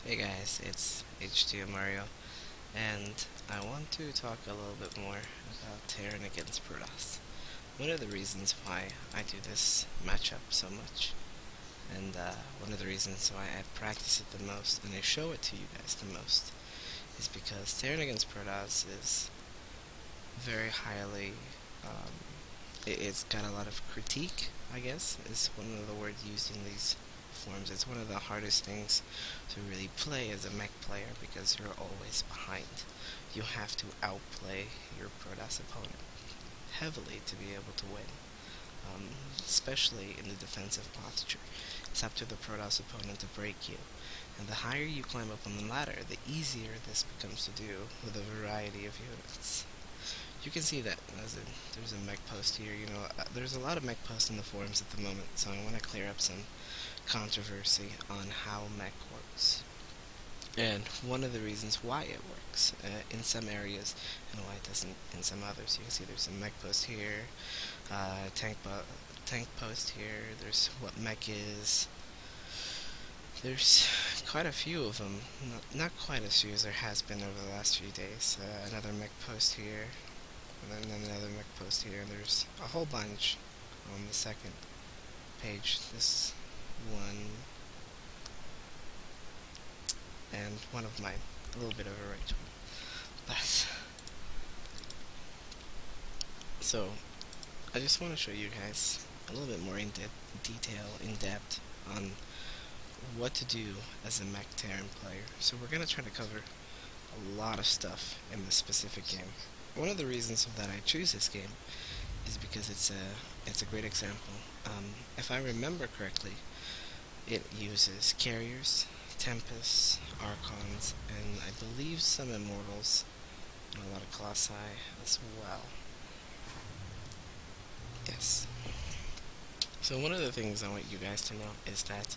Hey guys, it's H2 Mario, and I want to talk a little bit more about Terran against Protoss. One of the reasons why I do this matchup so much, and one of the reasons why I practice it the most and I show it to you guys the most, is because Terran against Protoss is very highly, um, it's got a lot of critique, I guess, is one of the words used in these forms. It's one of the hardest things to really play as a mech player because you're always behind. You have to outplay your Protoss opponent heavily to be able to win, especially in the defensive posture. It's up to the Protoss opponent to break you, and the higher you climb up on the ladder, the easier this becomes to do with a variety of units. You can see that there's a mech post here. There's a lot of mech posts in the forums at the moment, so I want to clear up some controversy on how mech works and one of the reasons why it works in some areas and why it doesn't in some others. You can see there's a mech post here, tank post here. There's what mech is. There's quite a few of them, not quite as few as there has been over the last few days. Another mech post here, and then another mech post here. There's a whole bunch on the second page. This one, and one of mine, a little bit of a rage one. But so I just want to show you guys a little bit more in depth on what to do as a mech Terran player. So we're gonna try to cover a lot of stuff in this specific game. One of the reasons that I choose this game is because it's a great example. If I remember correctly, it uses carriers, tempests, archons, and I believe some immortals, and a lot of colossi as well. Yes. So one of the things I want you guys to know is that,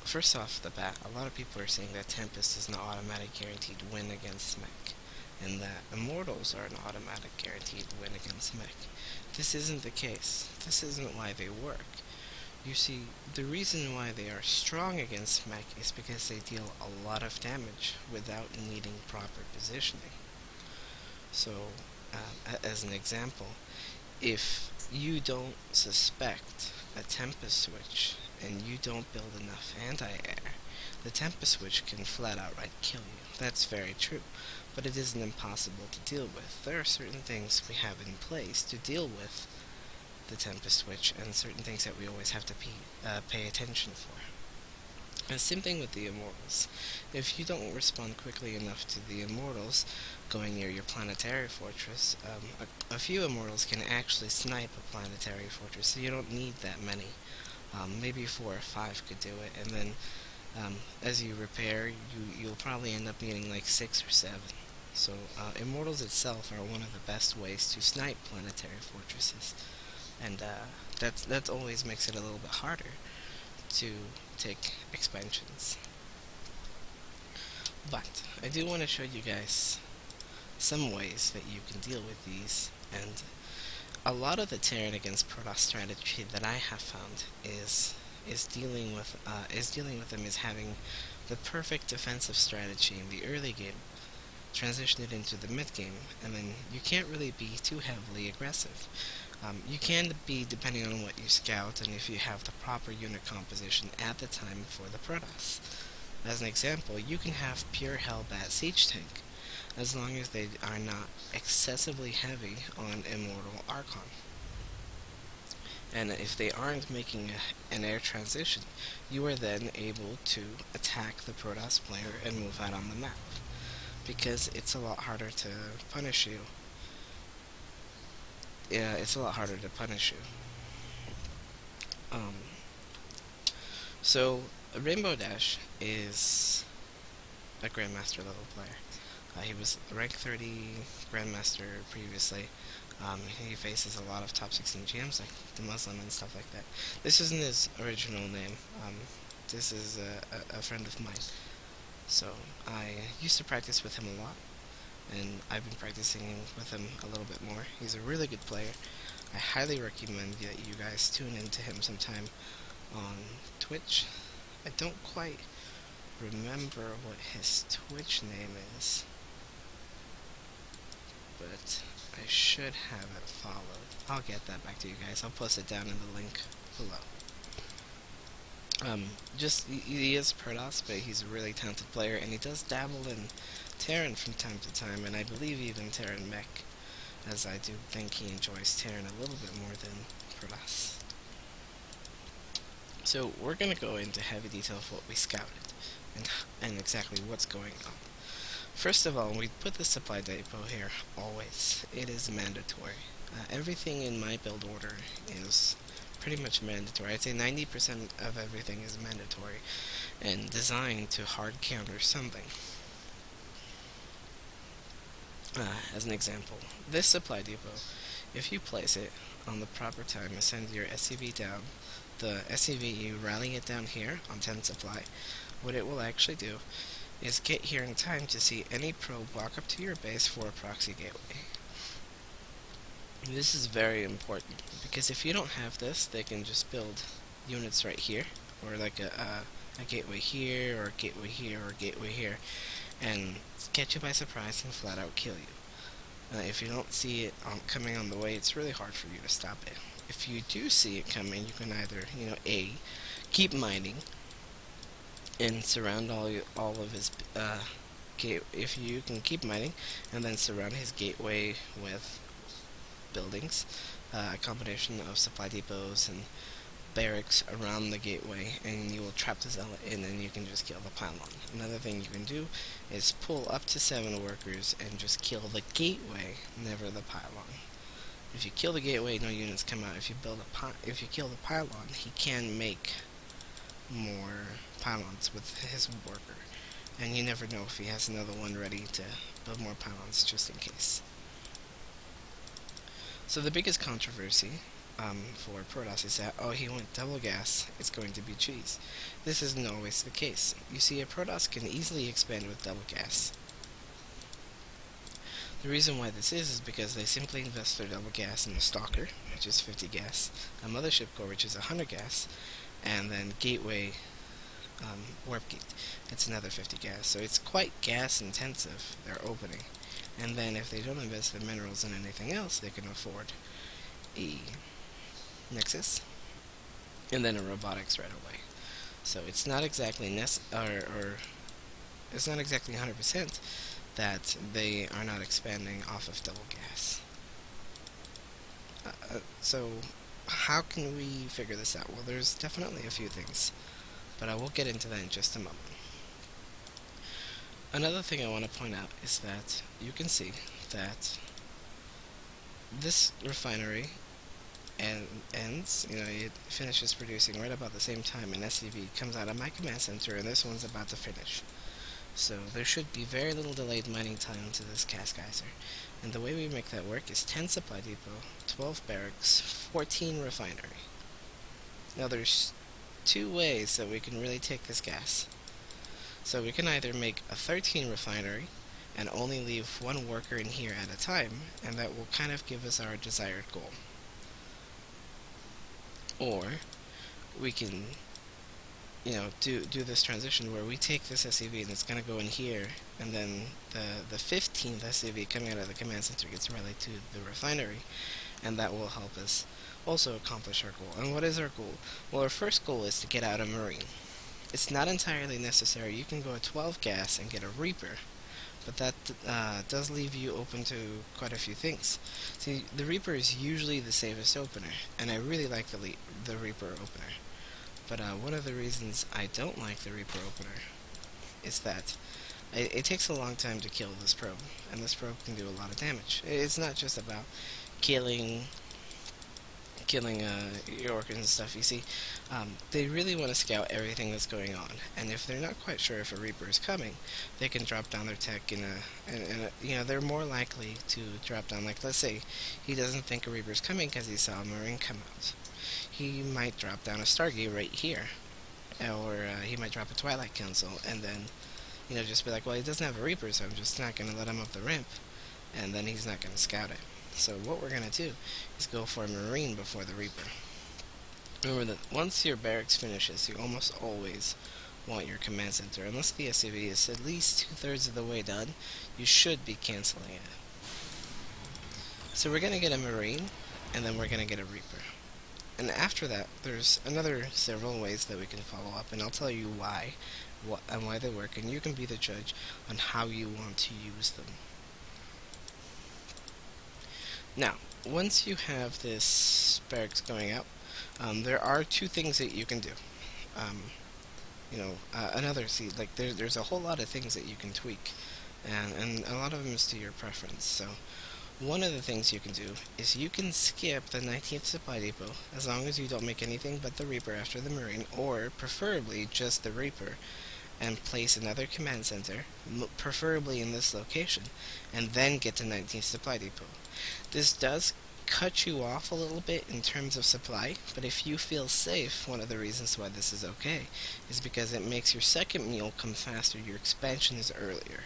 first off the bat, a lot of people are saying that Tempest is an automatic guaranteed win against Mech, and that Immortals are an automatic guaranteed win against Mech. This isn't the case. This isn't why they work. You see, the reason why they are strong against Mech is because they deal a lot of damage without needing proper positioning. So, as an example, if you don't suspect a Tempest switch and you don't build enough anti-air, the Tempest switch can flat outright kill you. That's very true, but it isn't impossible to deal with. There are certain things we have in place to deal with the Tempest switch, and certain things that we always have to pay attention for. And same thing with the Immortals. If you don't respond quickly enough to the Immortals going near your planetary fortress, a few Immortals can actually snipe a planetary fortress, so you don't need that many. Maybe 4 or 5 could do it, and then as you repair, you'll probably end up needing like 6 or 7. So Immortals itself are one of the best ways to snipe planetary fortresses, and that always makes it a little bit harder to take expansions. But I do want to show you guys some ways that you can deal with these, and a lot of the Terran against Protoss strategy that I have found is dealing with them is having the perfect defensive strategy in the early game, transition it into the mid game, and then you can't really be too heavily aggressive. You can be, depending on what you scout and if you have the proper unit composition at the time for the Protoss. As an example, you can have pure Hellbat Siege Tank, as long as they are not excessively heavy on Immortal Archon. And if they aren't making an air transition, you are then able to attack the Protoss player and move out on the map, because it's a lot harder to punish you. Yeah, it's a lot harder to punish you. So Rainbow Dash is a Grandmaster level player. He was rank 30 Grandmaster previously. He faces a lot of top 16 GMs like the Muslim and stuff like that. This isn't his original name. This is a friend of mine. So I used to practice with him a lot, and I've been practicing with him a little bit more. He's a really good player. I highly recommend that you guys tune into him sometime on Twitch. I don't quite remember what his Twitch name is, but I should have it followed. I'll get that back to you guys. I'll post it down in the link below. Just he is Protoss, but he's a really talented player, and he does dabble in Terran from time to time, and I believe even Terran Mech, as I do think he enjoys Terran a little bit more than Protoss. So we're going to go into heavy detail of what we scouted, and exactly what's going on. First of all, we put the supply depot here, always. It is mandatory. Everything in my build order is pretty much mandatory. I'd say 90% of everything is mandatory and designed to hard counter something. As an example, this supply depot, if you place it on the proper time and send your SCV down, the SCV, you rally it down here on 10 supply, what it will actually do is get here in time to see any probe walk up to your base for a proxy gateway. This is very important, because if you don't have this, they can just build units right here, or like a gateway here, or a gateway here, or a gateway here, and catch you by surprise and flat out kill you. If you don't see it coming on the way, it's really hard for you to stop it. If you do see it coming, you can either, A, keep mining, and surround all of his if you can keep mining, and then surround his gateway with buildings, a combination of supply depots and barracks around the gateway, and you will trap the zealot in, and you can just kill the pylon. Another thing you can do is pull up to 7 workers and just kill the gateway, never the pylon. If you kill the gateway, no units come out. If you kill the pylon, he can make more pylons with his worker, and you never know if he has another one ready to build more pylons just in case. So the biggest controversy for Protoss is that, oh, he went double gas, it's going to be cheese. This isn't always the case. You see, a Protoss can easily expand with double gas. The reason why this is because they simply invest their double gas in a Stalker, which is 50 gas, a Mothership Core, which is 100 gas, and then Gateway Warp Gate, it's another 50 gas. So it's quite gas intensive, their opening. And then if they don't invest in minerals and anything else, they can afford a Nexus and then a robotics right away. So it's not exactly it's not exactly 100% that they are not expanding off of double gas. So how can we figure this out? Well, there's definitely a few things, but I will get into that in just a moment. Another thing I want to point out is that you can see that this refinery ends, it finishes producing right about the same time an SCV comes out of my command center, and this one's about to finish. So there should be very little delayed mining time to this cast geyser. And the way we make that work is 10 supply depot, 12 barracks, 14 refinery. Now there's 2 ways that we can really take this gas. So we can either make a 13 refinery and only leave 1 worker in here at a time, and that will kind of give us our desired goal. Or we can do this transition where we take this SCV and it's going to go in here, and then the 15th SCV coming out of the command center gets rallied to the refinery, and that will help us also accomplish our goal. And what is our goal? Well, our first goal is to get out a Marine. It's not entirely necessary. You can go at 12 gas and get a Reaper, but that does leave you open to quite a few things. See, the Reaper is usually the safest opener, and I really like the Reaper opener. But one of the reasons I don't like the Reaper opener is that it takes a long time to kill this probe, and this probe can do a lot of damage. It's not just about killing Yorkers and stuff. You see, they really want to scout everything that's going on, and if they're not quite sure if a Reaper is coming, they can drop down their tech they're more likely to drop down. Like, let's say he doesn't think a Reaper is coming because he saw a Marine come out. He might drop down a Stargate right here, or he might drop a Twilight Council, and then just be like, well, he doesn't have a Reaper, so I'm just not going to let him up the ramp, and then he's not going to scout it. So what we're going to do is go for a Marine before the Reaper. Remember that once your barracks finishes, you almost always want your command center. Unless the SCV is at least 2/3 of the way done, you should be canceling it. So we're going to get a Marine, and then we're going to get a Reaper. And after that, there's another several ways that we can follow up, and I'll tell you why, and why they work, and you can be the judge on how you want to use them. Now, once you have this barracks going out, there are two things that you can do. There's a whole lot of things that you can tweak, and a lot of them is to your preference. So one of the things you can do is you can skip the 19th supply depot as long as you don't make anything but the Reaper after the Marine, or preferably just the Reaper, and place another command center, preferably in this location, and then get to 19th supply depot. This does cut you off a little bit in terms of supply, but if you feel safe, one of the reasons why this is okay is because it makes your second mule come faster, your expansion is earlier.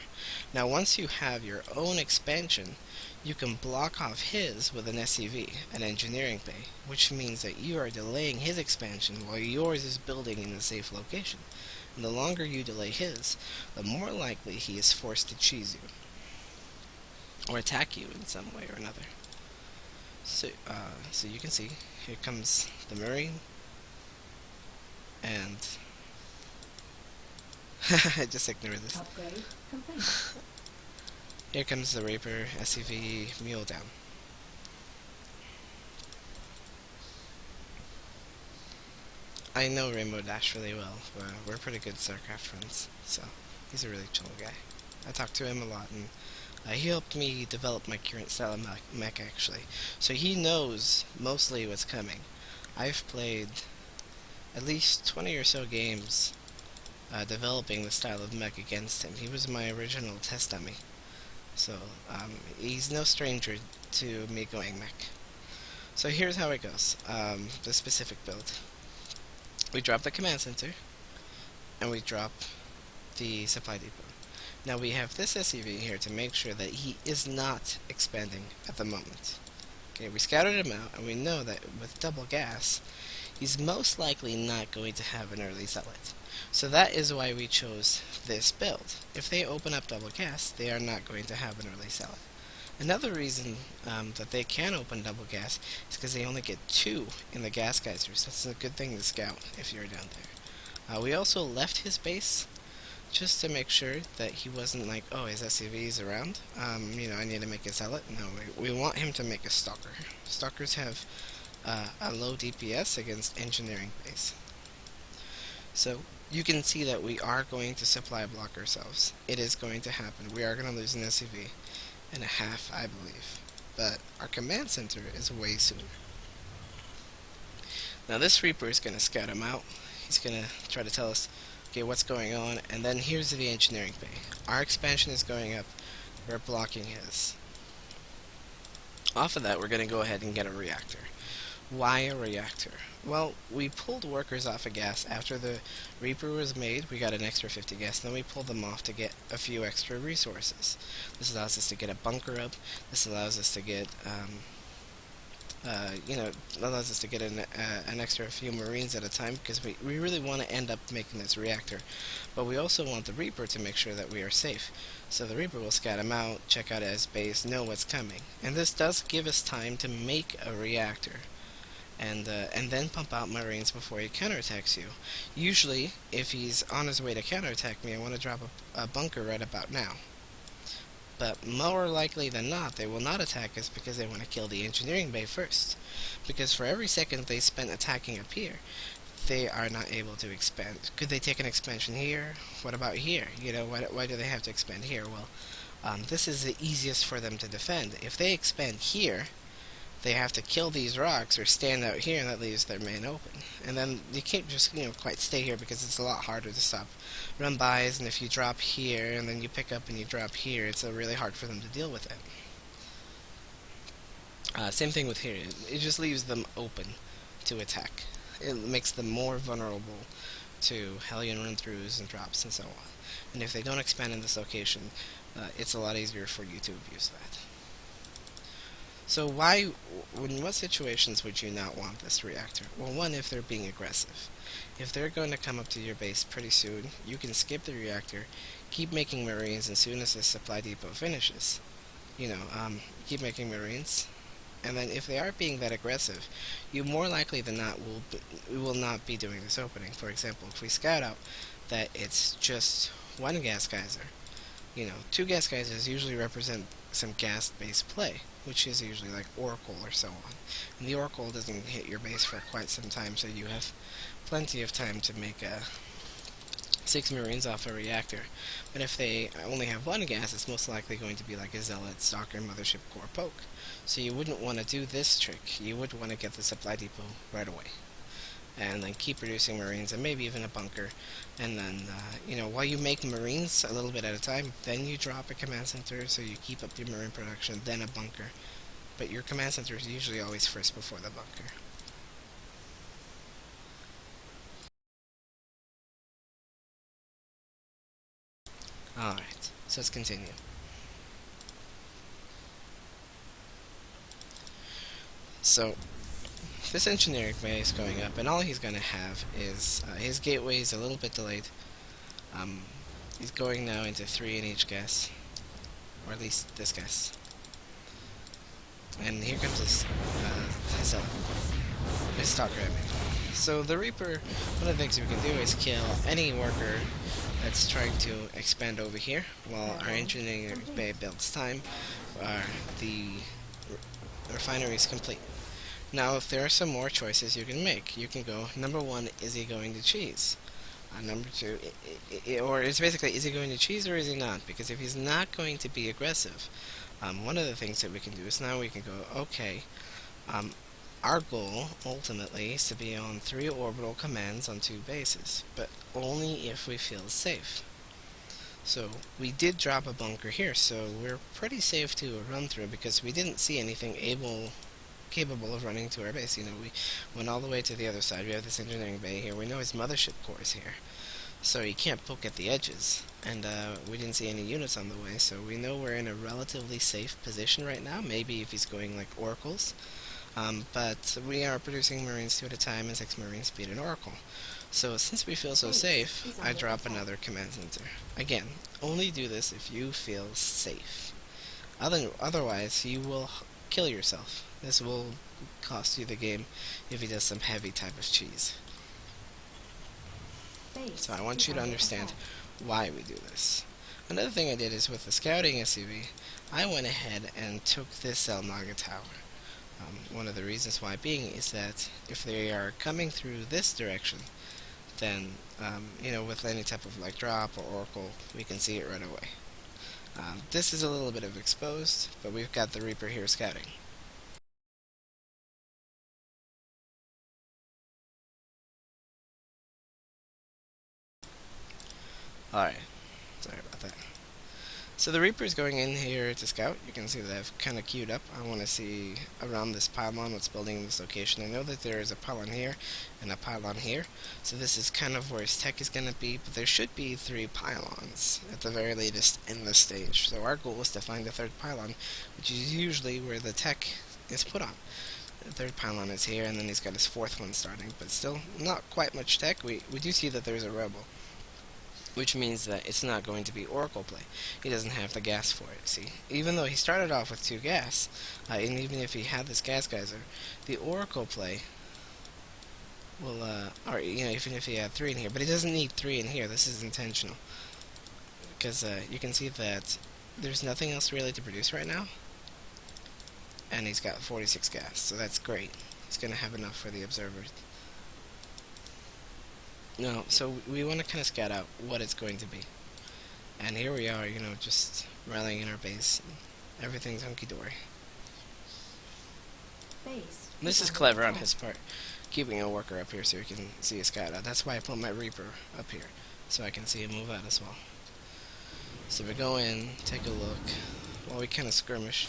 Now once you have your own expansion, you can block off his with an SCV, an engineering bay, which means that you are delaying his expansion while yours is building in a safe location. And the longer you delay his, the more likely he is forced to cheese you or attack you in some way or another. So you can see, here comes the Marine, and just ignore this. Upgrade complete. Here comes the Reaper, SCV, mule down. I know Rainbow Dash really well. We're pretty good StarCraft friends, so he's a really chill guy. I talk to him a lot, and he helped me develop my current style of mech, actually. So he knows mostly what's coming. I've played at least 20 or so games developing the style of mech against him. He was my original test dummy. So he's no stranger to me going mech. So here's how it goes, the specific build. We drop the command center, and we drop the supply depot. Now we have this SCV here to make sure that he is not expanding at the moment. Okay, we scouted him out, and we know that with double gas, he's most likely not going to have an early zealot. So that is why we chose this build. If they open up double gas, they are not going to have an early zealot. Another reason that they can open double gas is because they only get 2 in the gas geysers. That's a good thing to scout if you're down there. We also left his base just to make sure that he wasn't like, oh, his SCV's around, I need to make a zealot. No, we want him to make a stalker. Stalkers have a low DPS against engineering base. So you can see that we are going to supply block ourselves. It is going to happen. We are going to lose an SCV and a half, I believe. But our command center is way sooner. Now this Reaper is going to scout him out. He's going to try to tell us, okay, what's going on, and then here's the engineering bay. Our expansion is going up, we're blocking his. Off of that, we're going to go ahead and get a reactor. Why a reactor? Well, we pulled workers off of gas after the Reaper was made. We got an extra 50 gas, then we pulled them off to get a few extra resources. This allows us to get a bunker up. This allows us to get allows us to get an extra few Marines at a time, because we really want to end up making this reactor. But we also want the Reaper to make sure that we are safe. So the Reaper will scout him out, check out his base, know what's coming. And this does give us time to make a reactor. And then pump out Marines before he counterattacks you. Usually, if he's on his way to counterattack me, I want to drop a bunker right about now. But more likely than not, they will not attack us because they want to kill the engineering bay first. Because for every second they spend attacking up here, they are not able to expand. Could they take an expansion here? What about here? Why do they have to expand here? Well, this is the easiest for them to defend. If they expand here, they have to kill these rocks or stand out here, and that leaves their main open. And then you can't just quite stay here, because it's a lot harder to stop run-bys, and if you drop here and then you pick up and you drop here, it's really hard for them to deal with it. Same thing with here. It just leaves them open to attack. It makes them more vulnerable to Hellion run-throughs and drops and so on. And if they don't expand in this location, it's a lot easier for you to abuse that. So in what situations would you not want this reactor? Well, one, if they're being aggressive. If they're going to come up to your base pretty soon, you can skip the reactor, keep making marines as soon as the supply depot finishes. You know, keep making marines, and then if they are being that aggressive, you more likely than not will not be doing this opening. For example, if we scout out that it's just one gas geyser, you know, two gas geysers usually represent some gas-based play, which is usually like Oracle or so on. And the Oracle doesn't hit your base for quite some time, so you have plenty of time to make 6 marines off a reactor. But if they only have one gas, it's most likely going to be like a Zealot, Stalker, Mothership, Core, Poke. So you wouldn't want to do this trick. You would want to get the supply depot right away, and then keep producing marines, and maybe even a bunker. And then, you know, while you make marines a little bit at a time, then you drop a command center, so you keep up your marine production, then a bunker. But your command center is usually always first before the bunker. Alright, so let's continue. So, this engineering bay is going up, and all he's going to have is his gateway is a little bit delayed. Um, he's going now into 3 in each gas, or at least this gas. And here comes his stalker, I mean. So the Reaper, one of the things we can do is kill any worker that's trying to expand over here, while our engineering bay builds time. The refinery is complete. Now, if there are some more choices you can make, you can go, number one, is he going to cheese? Number two, or it's basically, is he going to cheese or is he not? Because if he's not going to be aggressive, one of the things that we can do is now we can go, okay, our goal, ultimately, is to be on 3 orbital commands on 2 bases, but only if we feel safe. So, we did drop a bunker here, so we're pretty safe to run through because we didn't see anything capable of running to our base. You know, we went all the way to the other side. We have this engineering bay here. We know his mothership core is here, so he can't poke at the edges. And we didn't see any units on the way, so we know we're in a relatively safe position right now. Maybe if he's going like oracles, but we are producing marines 2 at a time and 6 marine speed in oracle. So since we feel so safe, I drop another command center. Again, only do this if you feel safe. Otherwise, you will kill yourself. This will cost you the game if he does some heavy type of cheese. So I want you to understand why we do this. Another thing I did is with the scouting SCV, I went ahead and took this El Naga tower. One of the reasons why being is that if they are coming through this direction, then, you know, with any type of like drop or oracle, we can see it right away. This is a little bit of exposed, but we've got the Reaper here scouting. Alright, sorry about that. So the Reaper's going in here to scout. You can see that I've kind of queued up. I want to see around this pylon what's building in this location. I know that there is a pylon here and a pylon here. So this is kind of where his tech is going to be, but there should be 3 pylons at the very latest in this stage. So our goal is to find the 3rd pylon, which is usually where the tech is put on. The 3rd pylon is here, and then he's got his 4th one starting, but still not quite much tech. We do see that there's a rebel, which means that it's not going to be oracle play. He doesn't have the gas for it, see? Even though he started off with 2 gas, and even if he had this gas geyser, the oracle play will, or, you know, even if he had 3 in here, but he doesn't need 3 in here. This is intentional, because you can see that there's nothing else really to produce right now, and he's got 46 gas, so that's great. He's going to have enough for the observers. No, so we want to kind of scout out what it's going to be. And here we are, you know, just rallying in our base. Everything's hunky-dory. This is clever on his part, keeping a worker up here so he can see a scout out. That's why I put my Reaper up here, so I can see him move out as well. So we go in, take a look. While we kind of skirmish,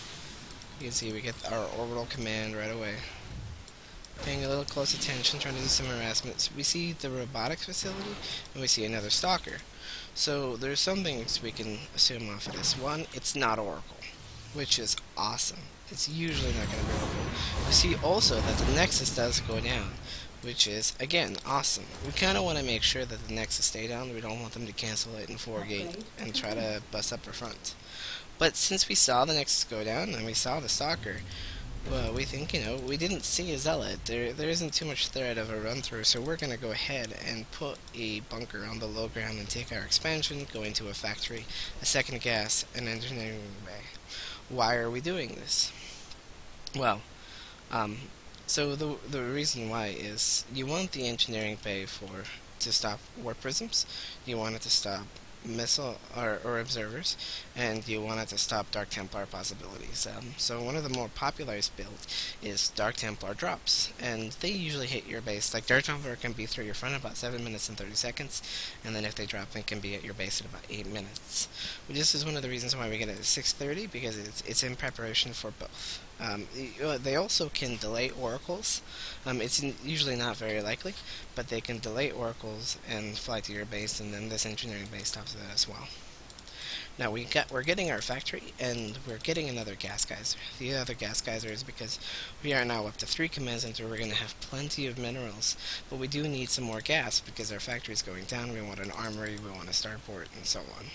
you can see we get our orbital command right away. Paying a little close attention, trying to do some harassment. We see the robotics facility, and we see another stalker. So there's some things we can assume off of this. One, it's not Oracle, which is awesome. it's usually not going to be open. We see also that the Nexus does go down, which is, again, awesome. We kind of want to make sure that the Nexus stay down. We don't want them to cancel it in 4 gate and try to bust up our front. But since we saw the Nexus go down and we saw the Stalker, well, we think, we didn't see a Zealot. There isn't too much threat of a run-through, so we're going to go ahead and put a bunker on the low ground and take our expansion, go into a factory, a second gas, an engineering bay. Why are we doing this? Well, um, so the reason why is you want the engineering bay to stop warp prisms, you want it to stop missile or observers, and you want it to stop Dark Templar possibilities. So one of the more popular builds is Dark Templar drops, and they usually hit your base. Like Dark Templar can be through your front in about 7 minutes and 30 seconds, and then if they drop, they can be at your base in about 8 minutes. This is one of the reasons why we get it at 6:30, because it's in preparation for both. They also can delay oracles. It's usually not very likely, but they can delay oracles and fly to your base, and then this engineering base stops that as well. Now we're getting our factory, and we're getting another gas geyser. The other gas geyser is because we are now up to 3 command center. We're going to have plenty of minerals, but we do need some more gas because our factory is going down. We want an armory, we want a starport, and so on.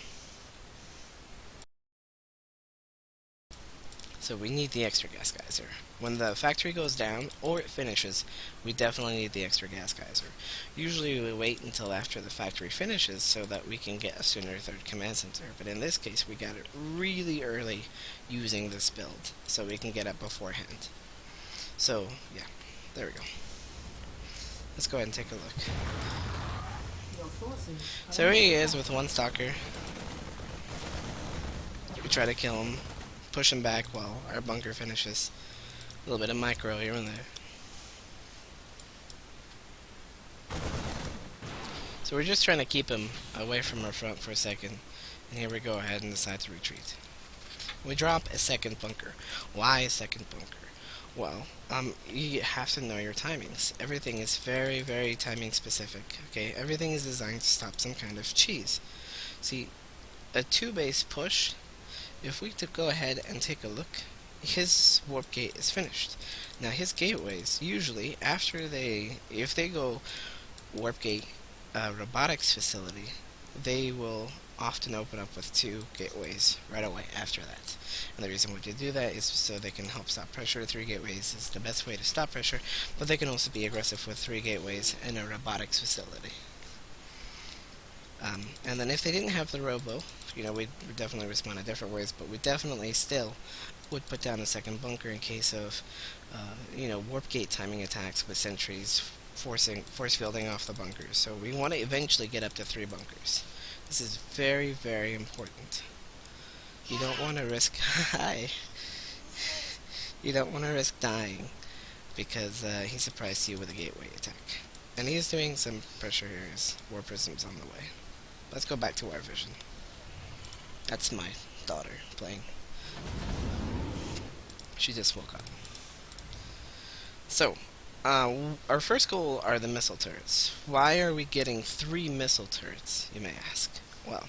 So we need the extra gas geyser. When the factory goes down, or it finishes, we definitely need the extra gas geyser. Usually we wait until after the factory finishes so that we can get a sooner third command center, but in this case we got it really early using this build, so we can get it beforehand. So, yeah, there we go. Let's go ahead and take a look. So here he is with one stalker. We try to kill him, push him back while our bunker finishes. A little bit of micro here and there. So we're just trying to keep him away from our front for a second, and here we go ahead and decide to retreat. We drop a second bunker. Why a second bunker? Well, you have to know your timings. Everything is very, very timing specific. Okay, everything is designed to stop some kind of cheese. See, a 2-base push, if we could go ahead and take a look, his warp gate is finished. Now his gateways, usually if they go warp gate robotics facility, they will often open up with 2 gateways right away after that. And the reason why they do that is so they can help stop pressure. 3 gateways is the best way to stop pressure, but they can also be aggressive with 3 gateways in a robotics facility. And then if they didn't have the robo, we'd definitely respond in different ways, but we definitely still would put down a second bunker in case of, warp gate timing attacks with sentries force fielding off the bunkers. So we want to eventually get up to 3 bunkers. This is very, very important. You don't want to risk hi. You don't want to risk dying because he surprised you with a gateway attack. And he is doing some pressure here. His war prism's on the way. Let's go back to our vision. That's my daughter playing. She just woke up. So, our first goal are the missile turrets. Why are we getting 3 missile turrets, you may ask? Well,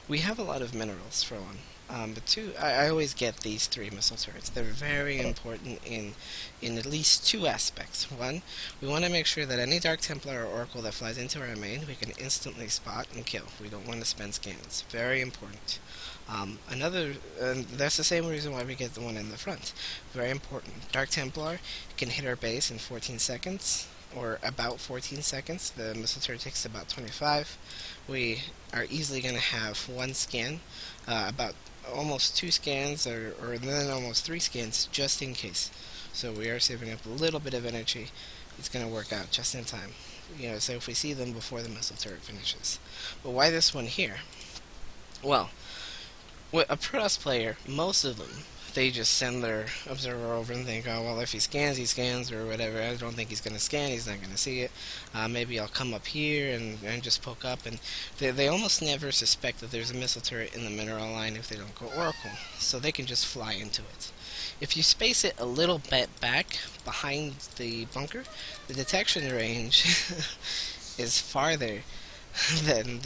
we have a lot of minerals for one. But 2, I always get these 3 missile turrets. They're very important in at least 2 aspects. One, we want to make sure that any Dark Templar or Oracle that flies into our main, we can instantly spot and kill. We don't want to spend scans. Very important. That's the same reason why we get the one in the front. Very important. Dark Templar can hit our base in 14 seconds, or about 14 seconds. The missile turret takes about 25. We are easily going to have 1 scan, about almost 2 scans, or then almost 3 scans, just in case. So we are saving up a little bit of energy. It's going to work out just in time. So if we see them before the missile turret finishes. But why this one here? Well, with a Protoss player, most of them, they just send their observer over and think, oh, well, if he scans, or whatever. I don't think he's going to scan, he's not going to see it. Maybe I'll come up here and just poke up. And they almost never suspect that there's a missile turret in the mineral line if they don't go Oracle. So they can just fly into it. If you space it a little bit back behind the bunker, the detection range is farther than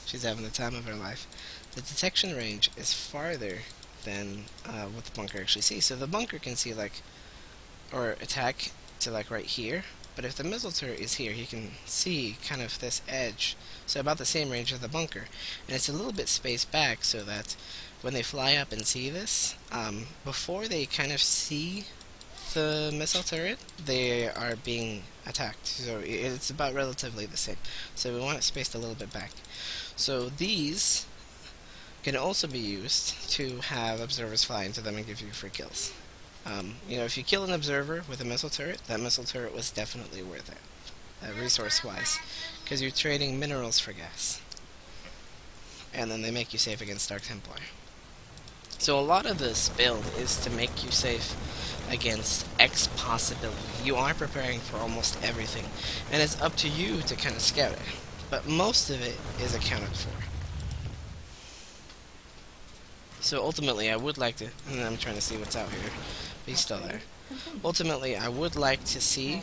she's having the time of her life. The detection range is farther than what the bunker actually sees. So the bunker can see like, or attack to like right here, but if the missile turret is here, he can see kind of this edge, so about the same range of the bunker, and it's a little bit spaced back so that when they fly up and see this, before they kind of see the missile turret, they are being attacked. So it's about relatively the same. So we want it spaced a little bit back. So these can also be used to have observers fly into them and give you free kills. You know, if you kill an observer with a missile turret, that missile turret was definitely worth it, resource-wise, because you're trading minerals for gas. And then they make you safe against Dark Templar. So a lot of this build is to make you safe against X possibility. You are preparing for almost everything, and it's up to you to kind of scout it. But most of it is accounted for. So ultimately, I would like to, and I'm trying to see what's out here, but he's still there. Ultimately, I would like to see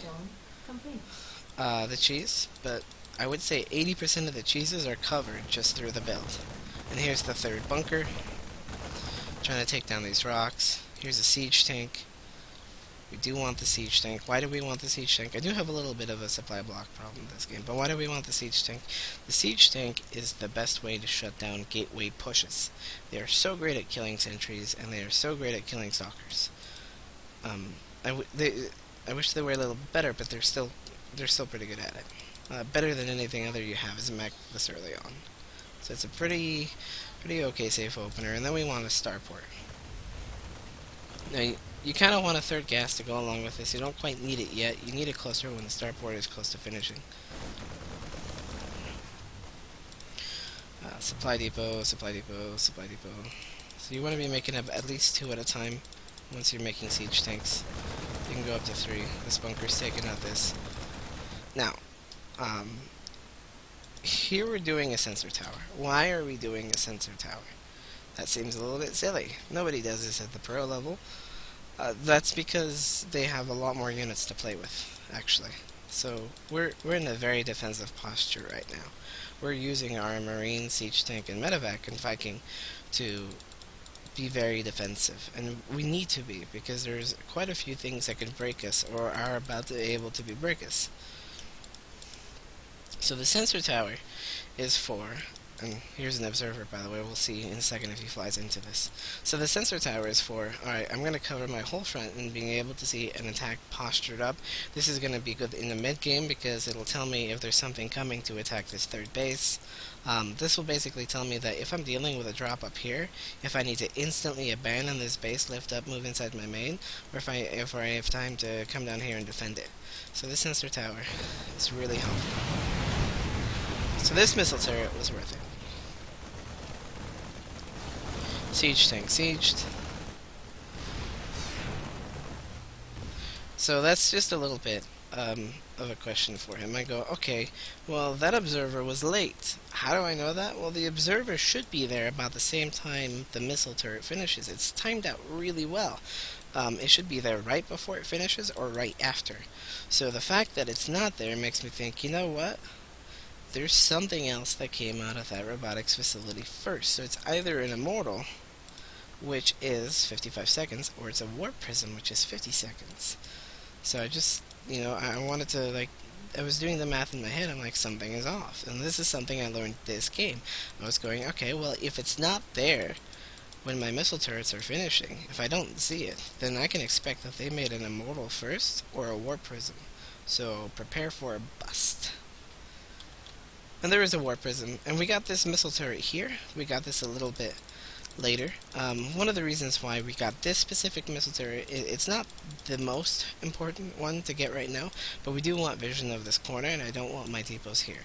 the cheese, but I would say 80% of the cheeses are covered just through the build. And here's the third bunker. Trying to take down these rocks. Here's a siege tank. We do want the siege tank. Why do we want the siege tank? I do have a little bit of a supply block problem in this game, but why do we want the siege tank? The siege tank is the best way to shut down gateway pushes. They are so great at killing sentries, and they are so great at killing stalkers. I wish they were a little better, but they're still pretty good at it. Better than anything other you have as a mech this early on. So it's a pretty okay safe opener, and then we want a starport. Now, you kind of want a third gas to go along with this. You don't quite need it yet. You need it closer when the starport is close to finishing. Supply depot, supply depot, supply depot. So you want to be making up at least 2 at a time once you're making siege tanks. You can go up to 3. This bunker's taking out this. Now, here we're doing a sensor tower. Why are we doing a sensor tower? That seems a little bit silly. Nobody does this at the pro level. That's because they have a lot more units to play with, actually. So we're in a very defensive posture right now. We're using our Marine, Siege Tank, and Medevac and Viking to be very defensive. And we need to be, because there's quite a few things that can break us, or are about to be able to break us. So the sensor tower is for, and here's an observer, by the way, we'll see in a second if he flies into this. So the sensor tower is for, alright, I'm going to cover my whole front and being able to see an attack postured up. This is going to be good in the mid-game because it'll tell me if there's something coming to attack this third base. This will basically tell me that if I'm dealing with a drop up here, if I need to instantly abandon this base, lift up, move inside my main, or if I have time to come down here and defend it. So this sensor tower is really helpful. So this missile turret was worth it. Siege tank sieged. So that's just a little bit of a question for him. I go, okay, well, that observer was late. How do I know that? Well, the observer should be there about the same time the missile turret finishes. It's timed out really well. It should be there right before it finishes or right after. So the fact that it's not there makes me think, you know what? There's something else that came out of that robotics facility first. So it's either an immortal, which is 55 seconds, or it's a warp prism, which is 50 seconds. So I just, you know, I wanted to, like, I was doing the math in my head, I'm like, something is off. And this is something I learned this game. I was going, okay, well, if it's not there when my missile turrets are finishing, if I don't see it, then I can expect that they made an immortal first, or a warp prism. So prepare for a bust. And there is a warp prism, and we got this missile turret here. We got this a little bit later. One of the reasons why we got this specific missile turret, it's not the most important one to get right now, but we do want vision of this corner, and I don't want my depots here.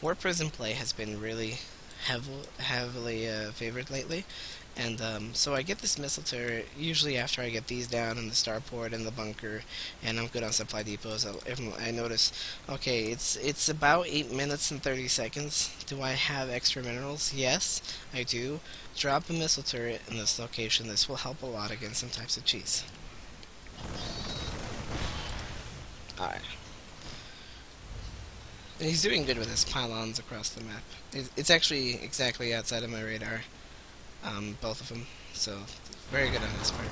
Warp prism play has been really heavily favored lately, and so I get this missile turret usually after I get these down in the starport and the bunker, and I'm good on supply depots. If I notice, okay, it's about 8 minutes and 30 seconds. Do I have extra minerals? Yes, I do. Drop a missile turret in this location. This will help a lot against some types of cheese. Alright. And he's doing good with his pylons across the map. It's actually exactly outside of my radar. both of them. So very good on this part.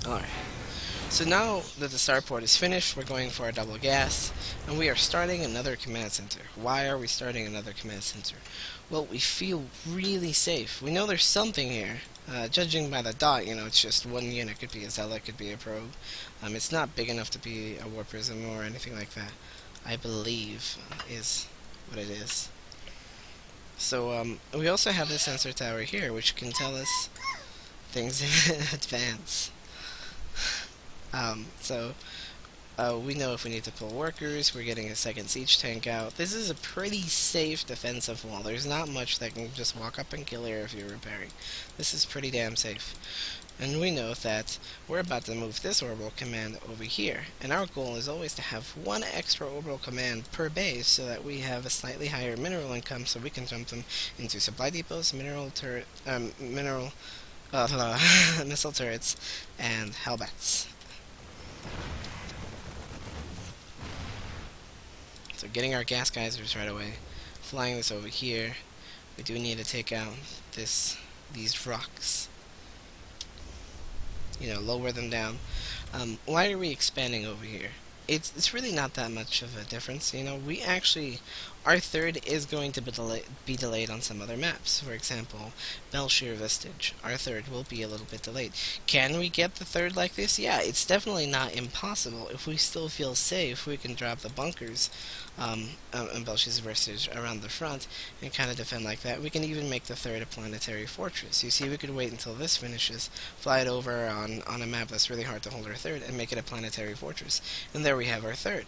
Alright. So now that the starport is finished, we're going for a double gas, and we are starting another command center. Why are we starting another command center? Well, we feel really safe. We know there's something here. Judging by the dot, you know, it's just one unit. Could be a zealot, could be a probe. It's not big enough to be a war prism or anything like that, I believe, is what it is. So, we also have this sensor tower here, which can tell us things in advance. We know if we need to pull workers, we're getting a second siege tank out. This is a pretty safe defensive wall. There's not much that can just walk up and kill here if you're repairing. This is pretty damn safe. And we know that we're about to move this orbital command over here. And our goal is always to have one extra orbital command per base so that we have a slightly higher mineral income so we can jump them into supply depots, missile turrets, and hellbats. So getting our gas geysers right away, flying this over here. We do need to take out these rocks. You know, lower them down. Why are we expanding over here? It's really not that much of a difference. You know, we actually, our third is going to be delayed on some other maps. For example, Belshire Vestige. Our third will be a little bit delayed. Can we get the third like this? Yeah, it's definitely not impossible. If we still feel safe, we can drop the bunkers on Belshire Vestige around the front and kind of defend like that. We can even make the third a planetary fortress. You see, we could wait until this finishes, fly it over on a map that's really hard to hold our third, and make it a planetary fortress. And there we have our third.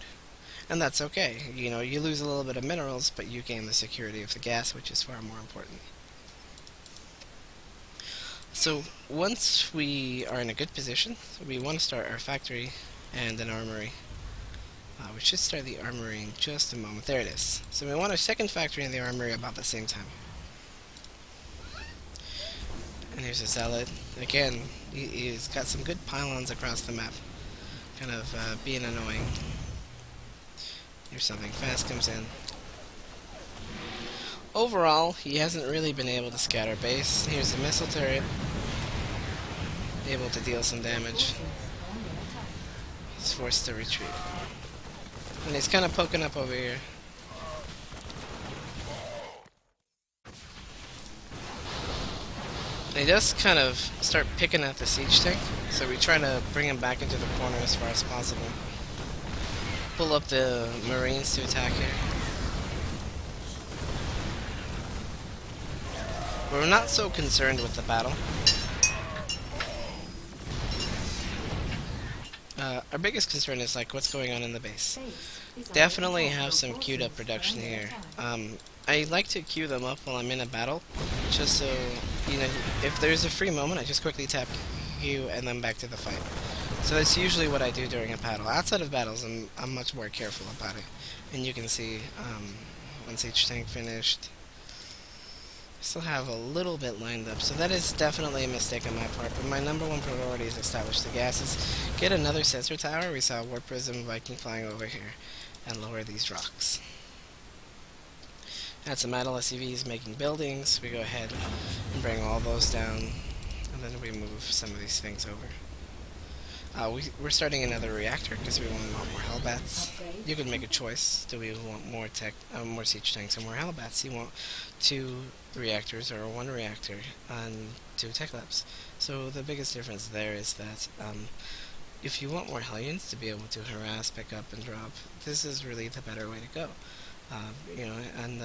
And that's okay. You know, you lose a little bit of minerals, but you gain the security of the gas, which is far more important. So once we are in a good position, we want to start our factory and an armory. We should start the armory in just a moment. There it is. So we want our second factory and the armory about the same time. And here's a zealot. Again, he's got some good pylons across the map. Kind of being annoying. Here's something fast comes in. Overall, he hasn't really been able to scatter base. Here's a missile turret. Able to deal some damage. He's forced to retreat. And he's kind of poking up over here. He does kind of start picking at the siege tank, so we try to bring him back into the corner as far as possible. Pull up the Marines to attack here. We're not so concerned with the battle. Our biggest concern is like what's going on in the base. Definitely have some queued up production here. I like to queue them up while I'm in a battle, just so, you know, if there's a free moment, I just quickly tap Q and then back to the fight. So that's usually what I do during a battle. Outside of battles, I'm much more careful about it. And you can see, once each tank finished, I still have a little bit lined up, so that is definitely a mistake on my part, but my number one priority is establish the gases, get another sensor tower. We saw War Prism Viking flying over here, and lower these rocks. Add some idle SCVs making buildings. We go ahead and bring all those down, and then we move some of these things over. We're starting another reactor because we want more Hellbats. You can make a choice. Do we want more more siege tanks or more Hellbats? You want 2 reactors or 1 reactor and 2 tech labs. So the biggest difference there is that if you want more Hellions to be able to harass, pick up, and drop, this is really the better way to go. You know, and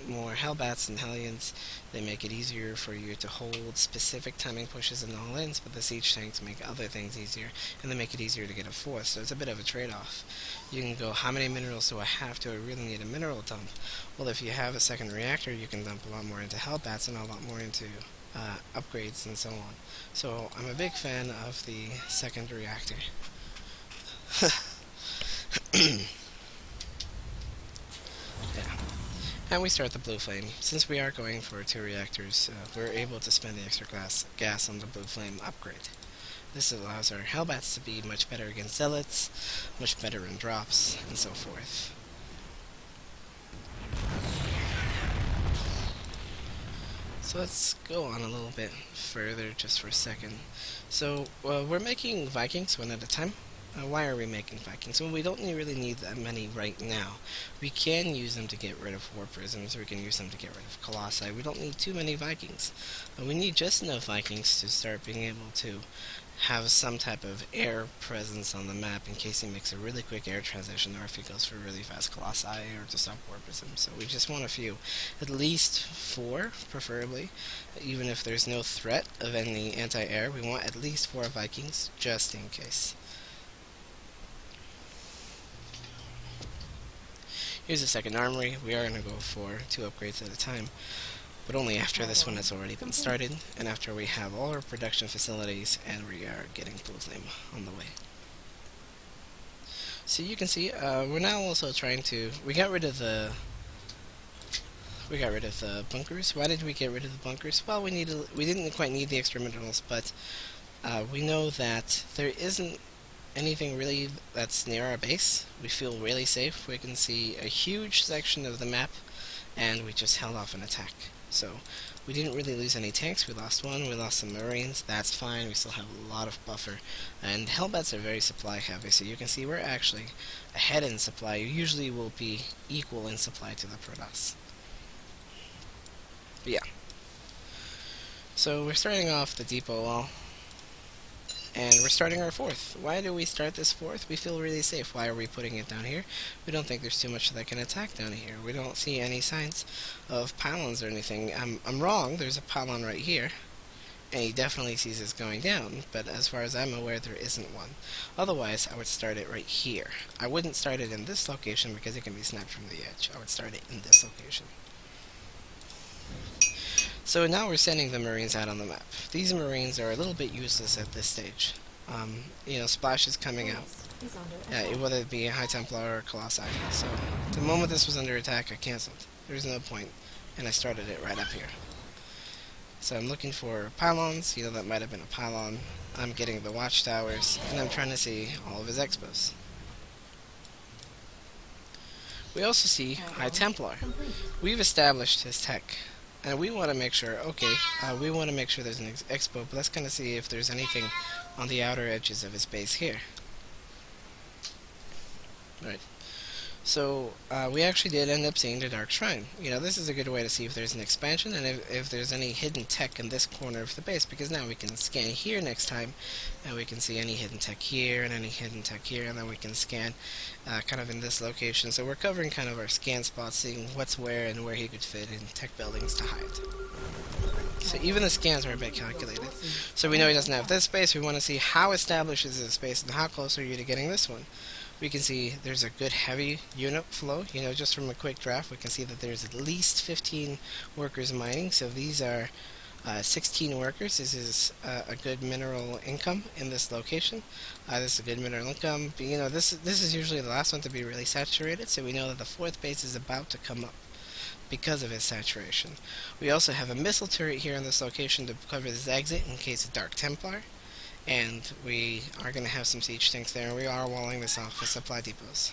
more Hellbats and Hellions, they make it easier for you to hold specific timing pushes and all-ins, but the siege tanks make other things easier, and they make it easier to get a fourth, so it's a bit of a trade-off. You can go, how many minerals do I have? Do I really need a mineral dump? Well, if you have a second reactor, you can dump a lot more into Hellbats and a lot more into upgrades and so on. So I'm a big fan of the second reactor. Yeah. And we start the blue flame. Since we are going for 2 reactors, we're able to spend the extra gas on the blue flame upgrade. This allows our Hellbats to be much better against Zealots, much better in drops, and so forth. So let's go on a little bit further just for a second. So we're making Vikings one at a time. Why are we making Vikings? Well, we don't really need that many right now. We can use them to get rid of War Prisms, or we can use them to get rid of Colossi. We don't need too many Vikings. We need just enough Vikings to start being able to have some type of air presence on the map in case he makes a really quick air transition, or if he goes for really fast Colossi or to stop War Prisms. So we just want a few. At least 4, preferably. Even if there's no threat of any anti-air, we want at least 4 Vikings, just in case. Here's the second armory. We are going to go for 2 upgrades at a time, but only after this one has already been started, and after we have all our production facilities, and we are getting full flame on the way. So you can see, we're now also trying to, we got rid of the bunkers. Why did we get rid of the bunkers? Well, we didn't quite need the extra minerals, but we know that there isn't anything really that's near our base. We feel really safe. We can see a huge section of the map, and we just held off an attack. So we didn't really lose any tanks. We lost one. We lost some marines. That's fine. We still have a lot of buffer, and hellbats are very supply heavy, so you can see we're actually ahead in supply. Usually will be equal in supply to the Protoss. But yeah, so we're starting off the depot wall, and we're starting our 4th. Why do we start this 4th? We feel really safe. Why are we putting it down here? We don't think there's too much that can attack down here. We don't see any signs of pylons or anything. I'm wrong. There's a pylon right here, and he definitely sees us going down, but as far as I'm aware, there isn't one. Otherwise, I would start it right here. I wouldn't start it in this location because it can be sniped from the edge. I would start it in this location. So now we're sending the Marines out on the map. These Marines are a little bit useless at this stage. You know, Splash is coming out, whether it be a High Templar or Colossi. So the moment this was under attack, I cancelled. There's no point, and I started it right up here. So I'm looking for pylons. You know, that might have been a pylon. I'm getting the watchtowers, and I'm trying to see all of his expos. We also see High Templar. We've established his tech. And we want to make sure, we want to make sure there's an expo, but let's kind of see if there's anything on the outer edges of his base here. Right. So, we actually did end up seeing the Dark Shrine. You know, this is a good way to see if there's an expansion and if there's any hidden tech in this corner of the base, because now we can scan here next time, and we can see any hidden tech here and any hidden tech here, and then we can scan kind of in this location. So we're covering kind of our scan spots, seeing what's where and where he could fit in tech buildings to hide. So even the scans are a bit calculated. So we know he doesn't have this space. We want to see how established is this space and how close are you to getting this one. We can see there's a good heavy unit flow. You know, just from a quick draft, we can see that there's at least 15 workers mining. So these are 16 workers. This is a good mineral income in this location. This is a good mineral income. But, you know, this is usually the last one to be really saturated. So we know that the 4th base is about to come up because of its saturation. We also have a missile turret here in this location to cover this exit in case of Dark Templar. And we are going to have some siege tanks there, and we are walling this off with supply depots.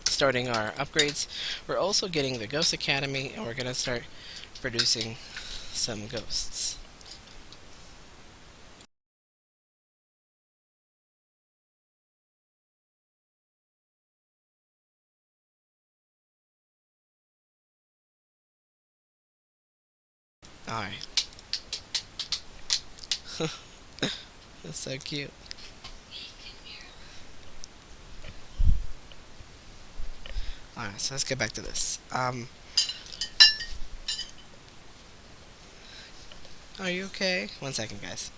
Starting our upgrades, we're also getting the Ghost Academy, and we're going to start producing some ghosts. Alright. That's so cute. Alright, so let's get back to this. Are you okay? 1 second, guys.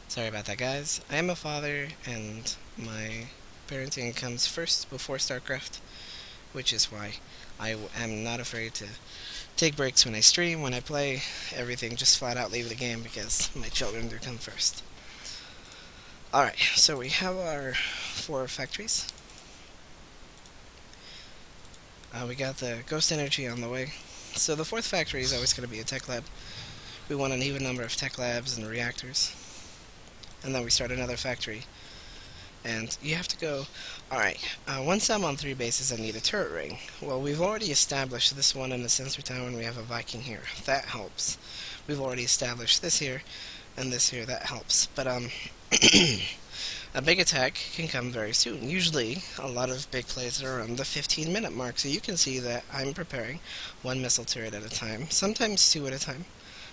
Sorry about that, guys. I am a father, and my parenting comes first before StarCraft, which is why I am not afraid to take breaks when I stream, when I play, everything, just flat out leave the game because my children do come first. Alright, so we have our 4 factories. We got the ghost energy on the way. So the 4th factory is always going to be a tech lab. We want an even number of tech labs and reactors. And then we start another factory. And you have to go, alright, once I'm on 3 bases I need a turret ring. Well, we've already established this one in the sensor tower and we have a Viking here. That helps. We've already established this here and this here. That helps. But, a big attack can come very soon. Usually, a lot of big plays are around the 15-minute mark, so you can see that I'm preparing 1 missile turret at a time, sometimes 2 at a time.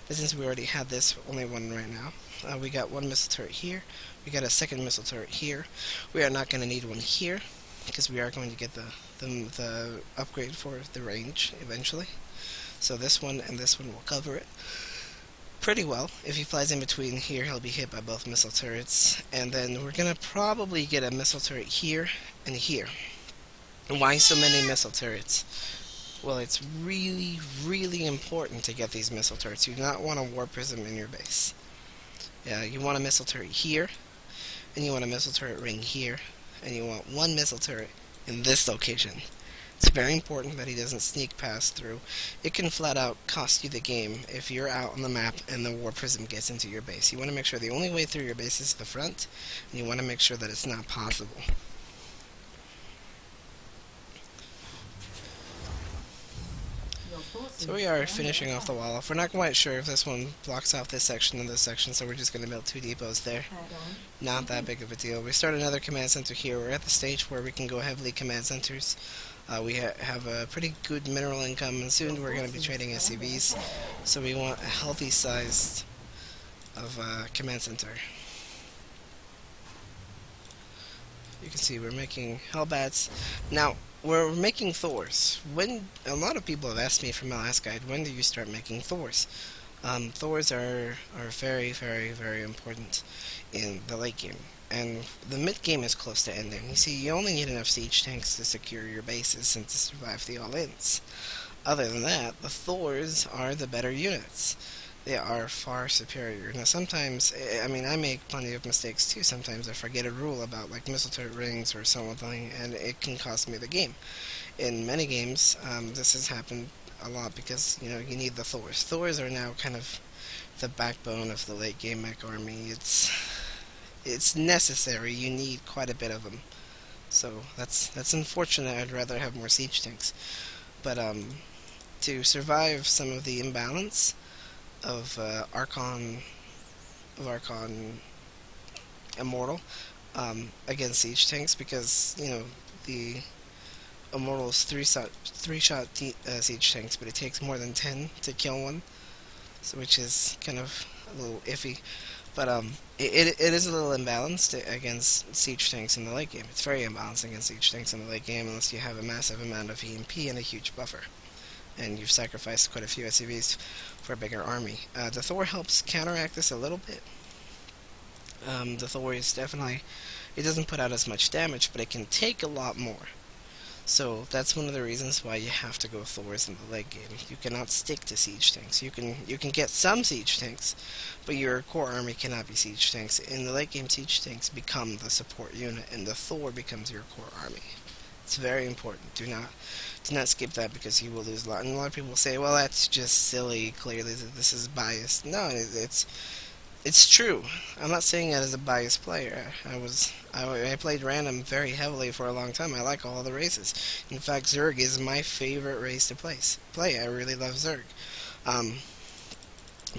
But since we already had this, only 1 right now. We got 1 missile turret here, we got a 2nd missile turret here. We are not going to need 1 here, because we are going to get the upgrade for the range eventually. So this one and this one will cover it pretty well. If he flies in between here, he'll be hit by both missile turrets. And then we're gonna probably get a missile turret here and here. Why so many missile turrets? Well, it's really, really important to get these missile turrets. You do not want a war prism in your base. You want a missile turret here, and you want a missile turret ring here, and you want 1 missile turret in this location. It's very important that he doesn't sneak past through. It can flat out cost you the game if you're out on the map and the war prism gets into your base. You want to make sure the only way through your base is the front, and you want to make sure that it's not possible. So we are finishing off the wall off. We're not quite sure if this one blocks off this section and this section, so we're just going to build 2 depots there. Not that big of a deal. We start another command center here. We're at the stage where we can go heavily command centers. We have a pretty good mineral income, and soon we're going to be trading SCVs, so we want a healthy size of command center. You can see we're making Hellbats. Now, we're making Thors. When a lot of people have asked me from my last guide, when do you start making Thors? Thors are very, very, very important in the late game. And the mid-game is close to ending. You see, you only need enough siege tanks to secure your bases and to survive the all-ins. Other than that, the Thors are the better units. They are far superior. Now sometimes, I mean, I make plenty of mistakes too. Sometimes I forget a rule about like missile turret rings or something, and it can cost me the game. In many games, this has happened a lot because, you know, you need the Thors. Thors are now kind of the backbone of the late game mech army. It's necessary. You need quite a bit of them. So that's unfortunate. I'd rather have more siege tanks. But to survive some of the imbalance of Archon Immortal against siege tanks, because you know the Immortal is three-shot siege tanks, but it takes more than 10 to kill one, so which is kind of a little iffy. But it is a little imbalanced against siege tanks in the late game. It's very imbalanced against siege tanks in the late game unless you have a massive amount of EMP and a huge buffer. And you've sacrificed quite a few SCVs for a bigger army. The Thor helps counteract this a little bit. The Thor is definitely, it doesn't put out as much damage, but it can take a lot more. So that's one of the reasons why you have to go Thors in the late game. You cannot stick to siege tanks. You can get some siege tanks, but your core army cannot be siege tanks. In the late game, siege tanks become the support unit, and the Thor becomes your core army. It's very important. Do not skip that, because you will lose a lot. And a lot of people will say, well, that's just silly. Clearly, this is biased. No, it's true. I'm not saying that as a biased player. I played random very heavily for a long time. I like all the races. In fact, Zerg is my favorite race to play. I really love Zerg.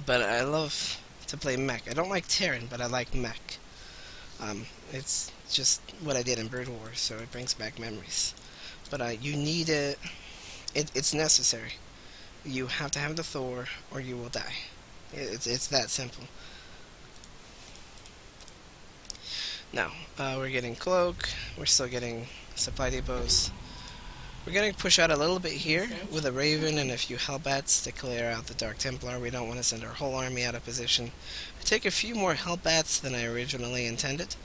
But I love to play Mech. I don't like Terran, but I like Mech. It's just what I did in Brood War, so it brings back memories. But you need it. It's necessary. You have to have the Thor, or you will die. It's that simple. Now, we're getting Cloak, we're still getting supply depots. We're going to push out a little bit here with a Raven and a few Hellbats to clear out the Dark Templar. We don't want to send our whole army out of position. I take a few more Hellbats than I originally intended.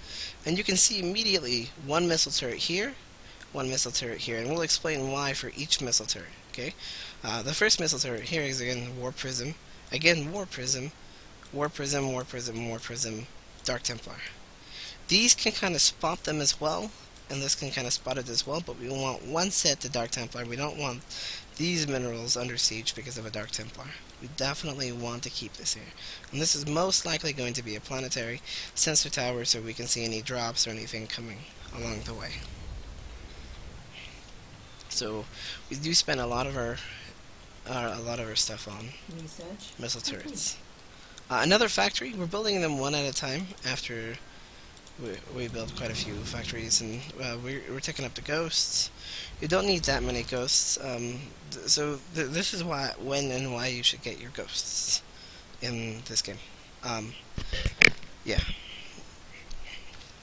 And you can see immediately 1 missile turret here, 1 missile turret here. And we'll explain why for each missile turret, okay? The first missile turret here is again War Prism. Again, War Prism, War Prism, War Prism, War Prism, Dark Templar. These can kind of spot them as well, and this can kind of spot it as well, but we want one set to Dark Templar. We don't want these minerals under siege because of a Dark Templar. We definitely want to keep this here. And this is most likely going to be a planetary sensor tower so we can see any drops or anything coming along the way. So we do spend a lot of our stuff on Research missile turrets. Another factory, we're building them one at a time after we build quite a few factories, and we're taking up the ghosts. You don't need that many ghosts, this is when and why you should get your ghosts in this game. Yeah.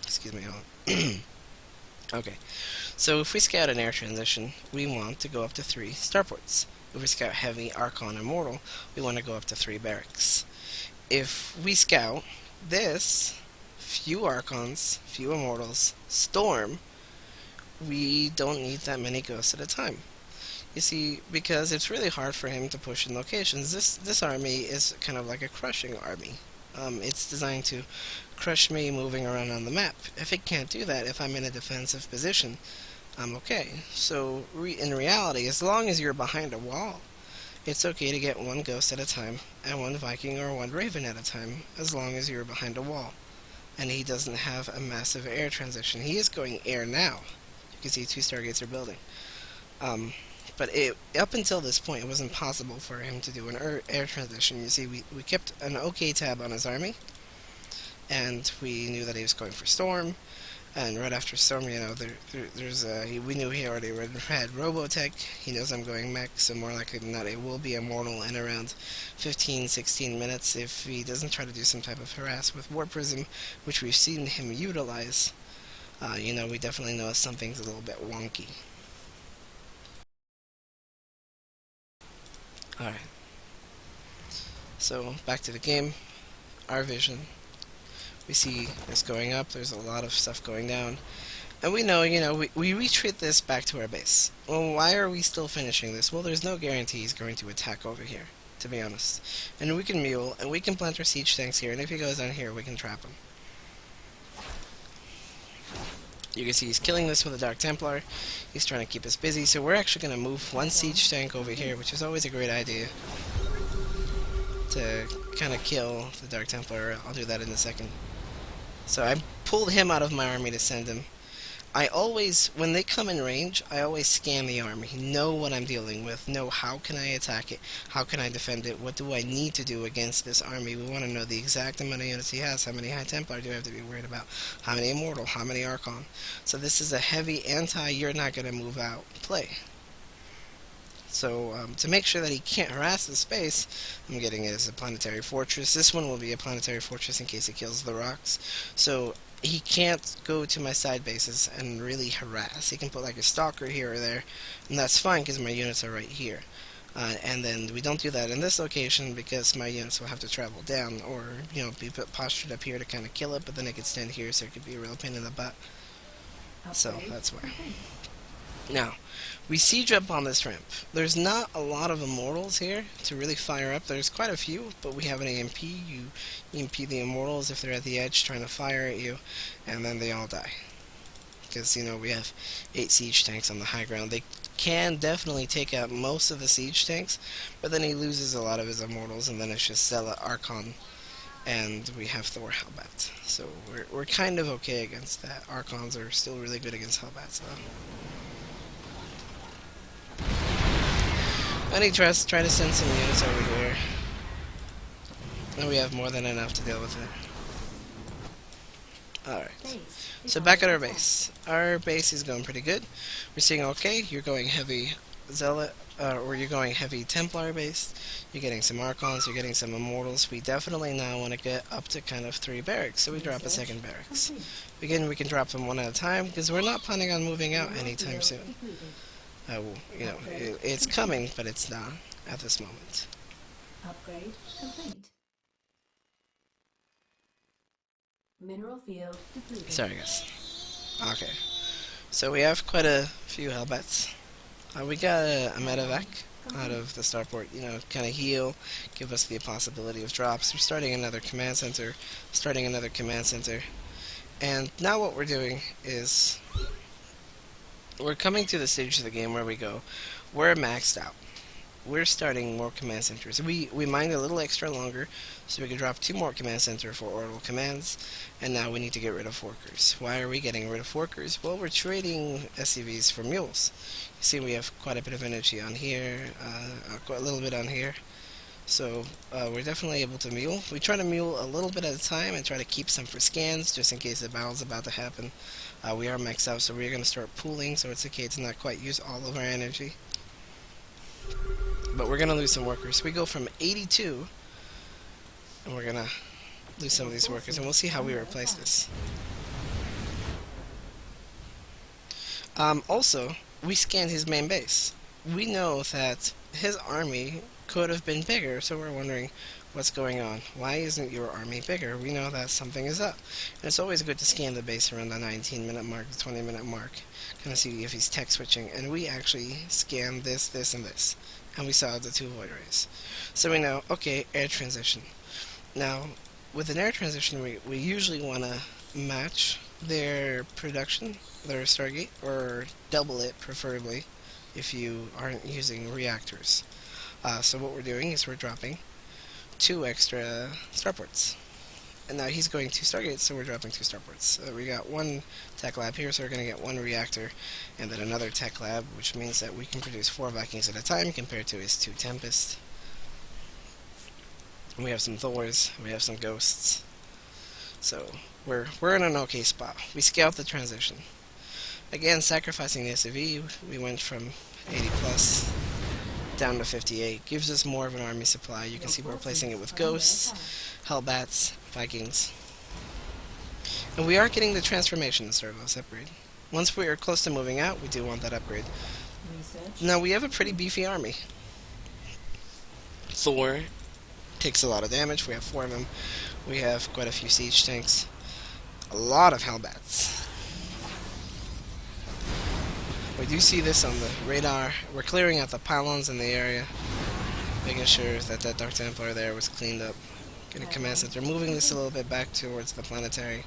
Excuse me. Okay. So if we scout an air transition, we want to go up to 3 starports. If we scout heavy, Archon, and Mortal, we want to go up to 3 barracks. If we scout this, few Archons, few Immortals, Storm, we don't need that many ghosts at a time. You see, because it's really hard for him to push in locations. This army is kind of like a crushing army. It's designed to crush me moving around on the map. If it can't do that, if I'm in a defensive position, I'm okay. So, in reality, as long as you're behind a wall, it's okay to get 1 ghost at a time, and 1 Viking or 1 Raven at a time, as long as you're behind a wall. And he doesn't have a massive air transition. He is going air now. You can see 2 Stargates are building. But up until this point, it wasn't possible for him to do an air transition. You see, we kept an okay tab on his army, and we knew that he was going for Storm. And right after Storm, you know, we knew he already had Robotech. He knows I'm going Mech, so more likely than not, it will be Immortal in around 15-16 minutes if he doesn't try to do some type of harass with War Prism, which we've seen him utilize. You know, we definitely know something's a little bit wonky. Alright. So, back to the game. Our vision. We see it's going up, there's a lot of stuff going down. And we know, you know, we retreat this back to our base. Well, why are we still finishing this? Well, there's no guarantee he's going to attack over here, to be honest. And we can mule, and we can plant our siege tanks here, and if he goes down here, we can trap him. You can see he's killing this with a Dark Templar. He's trying to keep us busy, so we're actually going to move 1 siege tank over here, which is always a great idea to kind of kill the Dark Templar. I'll do that in a second. So I pulled him out of my army to send him. I always, when they come in range, I always scan the army, know what I'm dealing with, know how can I attack it, how can I defend it, what do I need to do against this army. We want to know the exact amount of units he has, how many High Templar do I have to be worried about, how many Immortal, how many Archon. So this is a heavy you're not going to move out play. So to make sure that he can't harass the space, I'm getting it as a planetary fortress. This one will be a planetary fortress in case it kills the rocks. So he can't go to my side bases and really harass. He can put like a stalker here or there, and that's fine because my units are right here. And then we don't do that in this location because my units will have to travel down or, you know, be postured up here to kind of kill it, but then it could stand here, so it could be a real pain in the butt. So that's why. Now, we siege up on this ramp. There's not a lot of Immortals here to really fire up. There's quite a few, but we have an EMP. You EMP the Immortals if they're at the edge trying to fire at you, and then they all die. Because, you know, we have 8 siege tanks on the high ground. They can definitely take out most of the siege tanks, but then he loses a lot of his Immortals, and then it's just Zealot, Archon, and we have Thor Hellbat. So we're kind of okay against that. Archons are still really good against Hellbats, though. And he tries to send some units over here. And we have more than enough to deal with it. Alright. So back at our base. Our base is going pretty good. We're seeing okay, you're going heavy Zealot, or you're going heavy Templar based. You're getting some Archons, you're getting some Immortals. We definitely now want to get up to kind of 3 barracks, so we drop a second barracks. Again, we can drop them one at a time, because we're not planning on moving out anytime soon. You know, it's coming, but it's not at this moment. Upgrade complete. Mineral field depleted. Sorry, guys. Okay. So we have quite a few Hellbats. We got a medevac out of the starport, you know, kind of heal, give us the possibility of drops. We're starting another command center, And now what we're doing is we're coming to the stage of the game where we go, we're maxed out. We're starting more command centers. We mined a little extra longer so we could drop 2 more command center for orbital commands, and now we need to get rid of workers. Why are we getting rid of workers? Well, we're trading SCVs for mules. You see we have quite a bit of energy on here, a little bit on here. So we're definitely able to mule. We try to mule a little bit at a time and try to keep some for scans just in case a battle's about to happen. We are maxed out, so we're going to start pooling so it's okay to not quite use all of our energy. But we're going to lose some workers. We go from 82, and we're going to lose some of these workers, and we'll see how we replace this. Also, we scanned his main base. We know that his army could have been bigger, so we're wondering what's going on. Why isn't your army bigger? We know that something is up. And it's always good to scan the base around the 19-minute mark, the 20-minute mark, kind of see if he's tech switching. And we actually scanned this, this, and this. And we saw the 2 void rays. So we know, okay, air transition. Now, with an air transition, we usually want to match their production, their Stargate, or double it, preferably, if you aren't using reactors. So what we're doing is we're dropping 2 extra starports. And now he's going 2 Stargates, so we're dropping 2 starports. We got 1 tech lab here, so we're going to get 1 reactor, and then another tech lab, which means that we can produce 4 Vikings at a time compared to his 2 Tempest. We have some Thors, we have some Ghosts. So we're in an okay spot. We scaled the transition. Again, sacrificing the SCV, we went from 80 plus down to 58. Gives us more of an army supply. You can see we're replacing it with Ghosts, Hellbats, Vikings. And we are getting the transformation Servos upgrade. Once we are close to moving out, we do want that upgrade. Now we have a pretty beefy army. Thor takes a lot of damage. We have 4 of them. We have quite a few siege tanks. A lot of Hellbats. We do see this on the radar. We're clearing out the pylons in the area, making sure that that Dark Templar there was cleaned up. Getting command center, moving this a little bit back towards the planetary.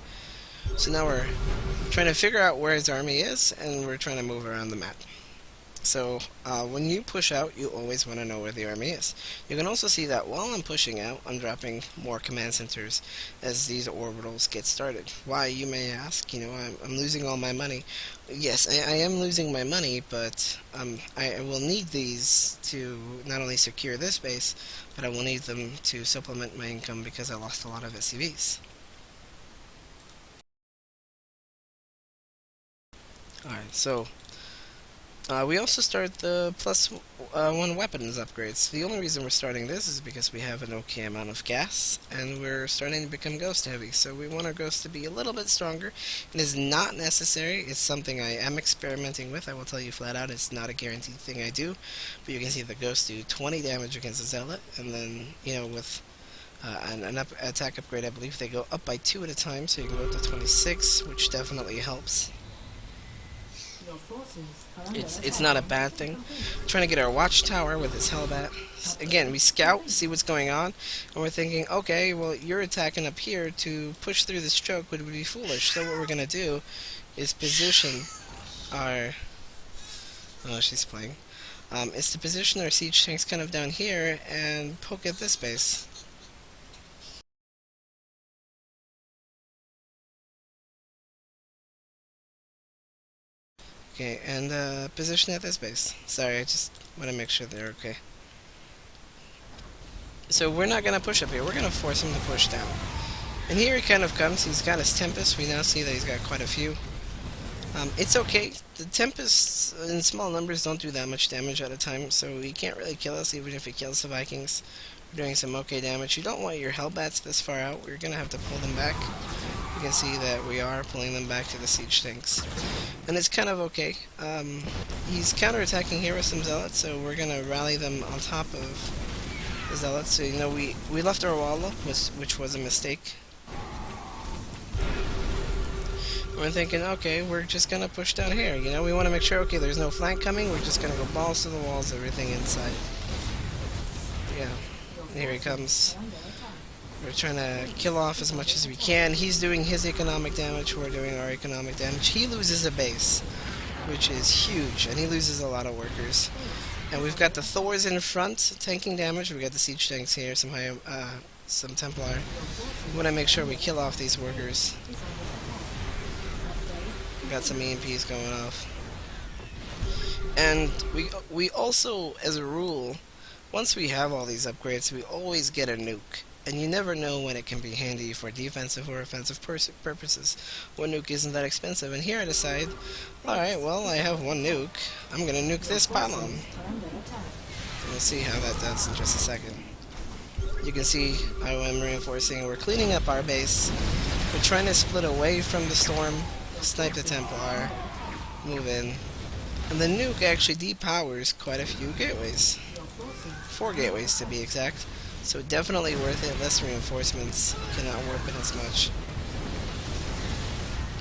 So now we're trying to figure out where his army is, and we're trying to move around the map. So when you push out, you always want to know where the army is. You can also see that while I'm pushing out, I'm dropping more command centers as these orbitals get started. Why, you may ask? You know, I'm losing all my money. Yes, I am losing my money, but I will need these to not only secure this base, but I will need them to supplement my income because I lost a lot of SCVs. Alright, so we also start the +1 weapons upgrades. The only reason we're starting this is because we have an okay amount of gas, and we're starting to become ghost heavy, so we want our ghost to be a little bit stronger. It is not necessary, it's something I am experimenting with. I will tell you flat out, it's not a guaranteed thing I do, but you can see the ghosts do 20 damage against a zealot, and then, you know, with an attack upgrade, I believe they go up by 2 at a time, so you can go up to 26, which definitely helps. It's not a bad thing. Trying to get our watchtower with his Hellbat. Again, we scout, see what's going on, and we're thinking, okay, well, you're attacking up here. To push through this choke would be foolish. So what we're gonna do is position our... Oh, she's playing. Is to position our siege tanks kind of down here and poke at this base. Okay, and position at this base. Sorry, I just want to make sure they're okay. So we're not going to push up here, we're going to force him to push down. And here he kind of comes, he's got his Tempest, we now see that he's got quite a few. It's okay, the Tempests in small numbers don't do that much damage at a time, so he can't really kill us even if he kills the Vikings. We're doing some okay damage. You don't want your Hellbats this far out, we're going to have to pull them back. You can see that we are pulling them back to the siege tanks. And it's kind of okay. He's counterattacking here with some Zealots, so we're going to rally them on top of the Zealots. So, you know, we left our wall up, which was a mistake. We're thinking, okay, we're just going to push down here. You know, we want to make sure, okay, there's no flank coming. We're just going to go balls to the walls, everything inside. Yeah, and here he comes. We're trying to kill off as much as we can. He's doing his economic damage, we're doing our economic damage. He loses a base, which is huge, and he loses a lot of workers. And we've got the Thors in front, tanking damage. We got the siege tanks here, some Templar. We want to make sure we kill off these workers. We got some EMPs going off. And we also, as a rule, once we have all these upgrades, we always get a nuke. And you never know when it can be handy for defensive or offensive purposes. One nuke isn't that expensive, and here I decide, alright, well, I have one nuke. I'm gonna nuke this pylon. We'll see how that does in just a second. You can see how I'm reinforcing. We're cleaning up our base. We're trying to split away from the storm, snipe the Templar, move in. And the nuke actually depowers quite a few gateways. 4 gateways to be exact. So definitely worth it. Less reinforcements, cannot warp it as much.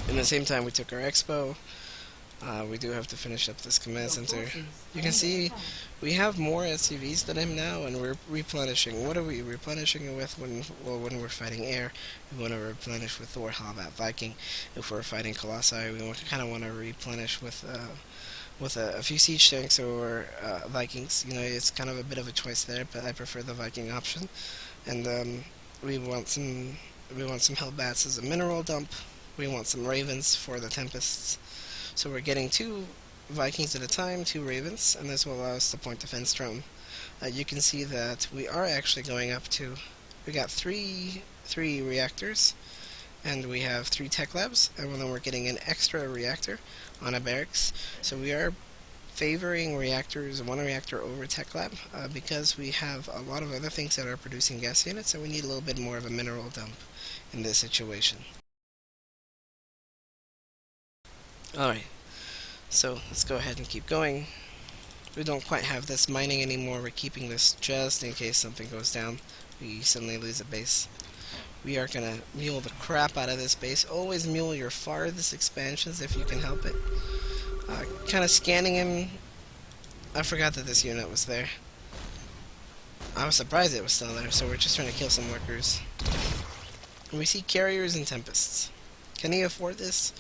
In the same time we took our expo. We do have to finish up this command center. You can see we have more SCVs than him now, and we're replenishing. What are we replenishing it with when we're fighting air? We want to replenish with Thor, Halbat, Viking. If we're fighting Colossi, we kind of want to replenish with a few siege tanks or Vikings. You know, it's kind of a bit of a choice there, but I prefer the Viking option. And we want some Hellbats as a mineral dump. We want some Ravens for the Tempests. So we're getting 2 Vikings at a time, 2 Ravens, and this will allow us to point defense drone. You can see that we are actually going up to, we got three reactors, and we have 3 tech labs, and then we're getting an extra reactor on a barracks. So we are favoring reactors, 1 reactor over tech lab, because we have a lot of other things that are producing gas units, and we need a little bit more of a mineral dump in this situation. Alright, so let's go ahead and keep going. We don't quite have this mining anymore. We're keeping this just in case something goes down. We suddenly lose a base. We are gonna mule the crap out of this base. Always mule your farthest expansions if you can help it. Kind of scanning him. I forgot that this unit was there. I was surprised it was still there, so we're just trying to kill some workers. And we see carriers and tempests. Can he afford this?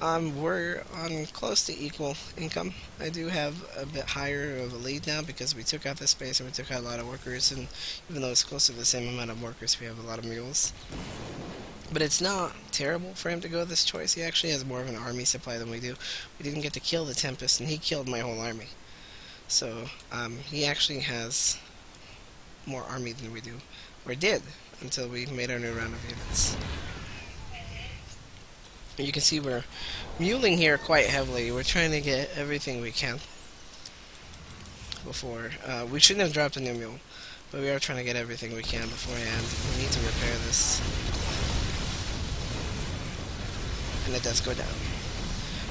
We're on close to equal income. I do have a bit higher of a lead now because we took out this space and we took out a lot of workers, and even though it's close to the same amount of workers, we have a lot of mules. But it's not terrible for him to go this choice. He actually has more of an army supply than we do. We didn't get to kill the Tempest, and he killed my whole army. So, he actually has more army than we do. Or did, until we made our new round of units. You can see we're muling here quite heavily. We're trying to get everything we can before. We shouldn't have dropped a new mule, but we are trying to get everything we can beforehand. We need to repair this. And it does go down.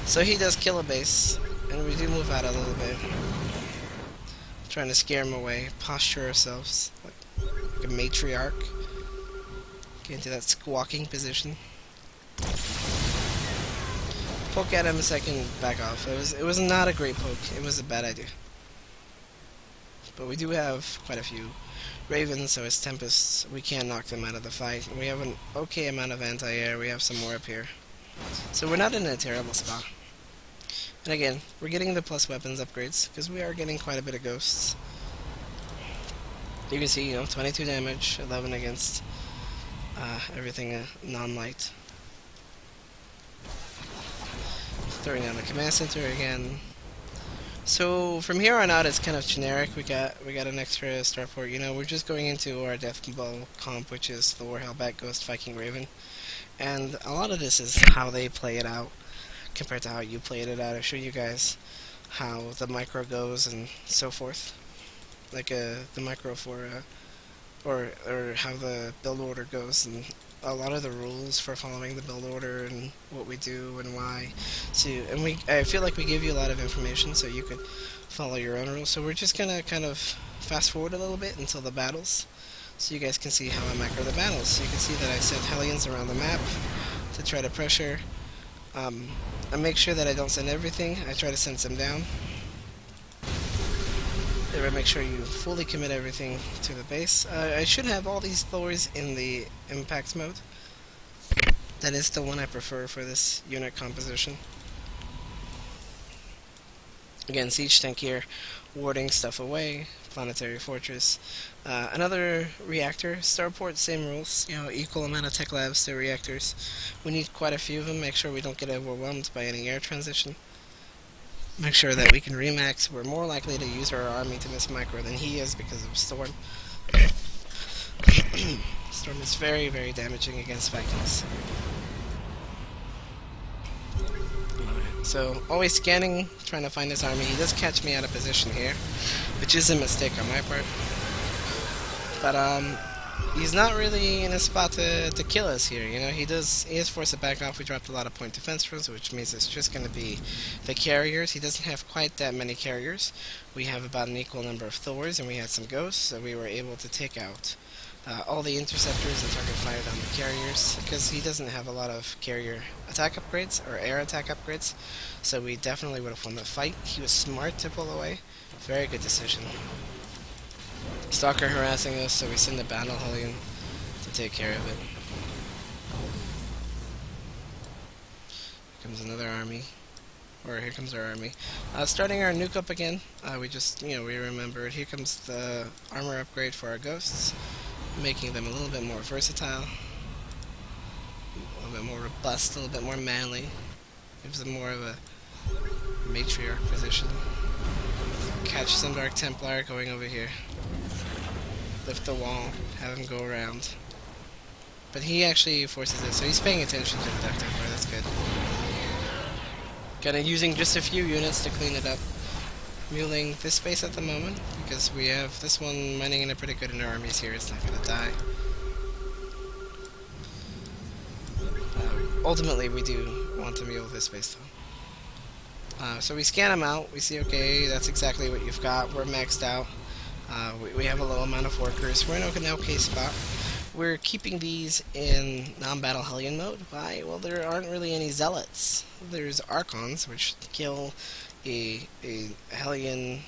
So he does kill a base, and we do move out a little bit. Trying to scare him away, posture ourselves like a matriarch. Get into that squawking position. Poke at him a second, back off. It was not a great poke. It was a bad idea. But we do have quite a few Ravens, so as Tempests, we can knock them out of the fight. We have an okay amount of anti-air. We have some more up here. So we're not in a terrible spot. And again, we're getting the plus weapons upgrades, because we are getting quite a bit of ghosts. You can see, 22 damage, 11 against everything non-light. Throwing down the command center again. So from here on out, it's kind of generic. We got an extra starport. We're just going into our death ball comp, which is Thor, Hellbat, Ghost, Viking, Raven, and a lot of this is how they play it out compared to how you played it out. I'll show you guys how the micro goes and so forth, like the micro for or how the build order goes, and a lot of the rules for following the build order and what we do and why. So, and I feel like we give you a lot of information so you could follow your own rules. So we're just gonna kind of fast forward a little bit until the battles, so you guys can see how I macro the battles. So you can see that I sent Hellions around the map to try to pressure. I make sure that I don't send everything. I try to send some down. Make sure you fully commit everything to the base. I should have all these Thors in the impact mode. That is the one I prefer for this unit composition. Again, siege tank here, warding stuff away, planetary fortress. Another reactor, starport, same rules, equal amount of tech labs to reactors. We need quite a few of them, make sure we don't get overwhelmed by any air transition. Make sure that we can remax. We're more likely to use our army to miss micro than he is because of Storm. Storm is very, very damaging against Vikings. So, always scanning, trying to find his army. He does catch me out of position here, which is a mistake on my part. But, he's not really in a spot to kill us here, He is forced to back off. We dropped a lot of point defense rules, which means it's just going to be the carriers. He doesn't have quite that many carriers. We have about an equal number of Thors, and we had some ghosts, so we were able to take out all the interceptors and target fire down the carriers, because he doesn't have a lot of carrier attack upgrades or air attack upgrades, so we definitely would have won the fight. He was smart to pull away. Very good decision. Stalker harassing us, so we send the battle Hellion to take care of it. Here comes another army. Or here comes our army. Starting our nuke up again. We just, we remembered. Here comes the armor upgrade for our ghosts, making them a little bit more versatile, a little bit more robust, a little bit more manly. Gives them more of a matriarch position. Catch some Dark Templar going over here. Lift the wall, have him go around. But he actually forces it, so he's paying attention to the Dark Templar, that's good. Kinda using just a few units to clean it up. Muling this space at the moment, because we have this one mining in a pretty good in our armies here, it's not gonna die. Ultimately, we do want to mule this space though. So we scan them out, we see, okay, that's exactly what you've got, we're maxed out. We have a low amount of workers, we're in an okay spot. We're keeping these in non-battle Hellion mode. Why? Well, there aren't really any Zealots. There's Archons, which kill a Hellion,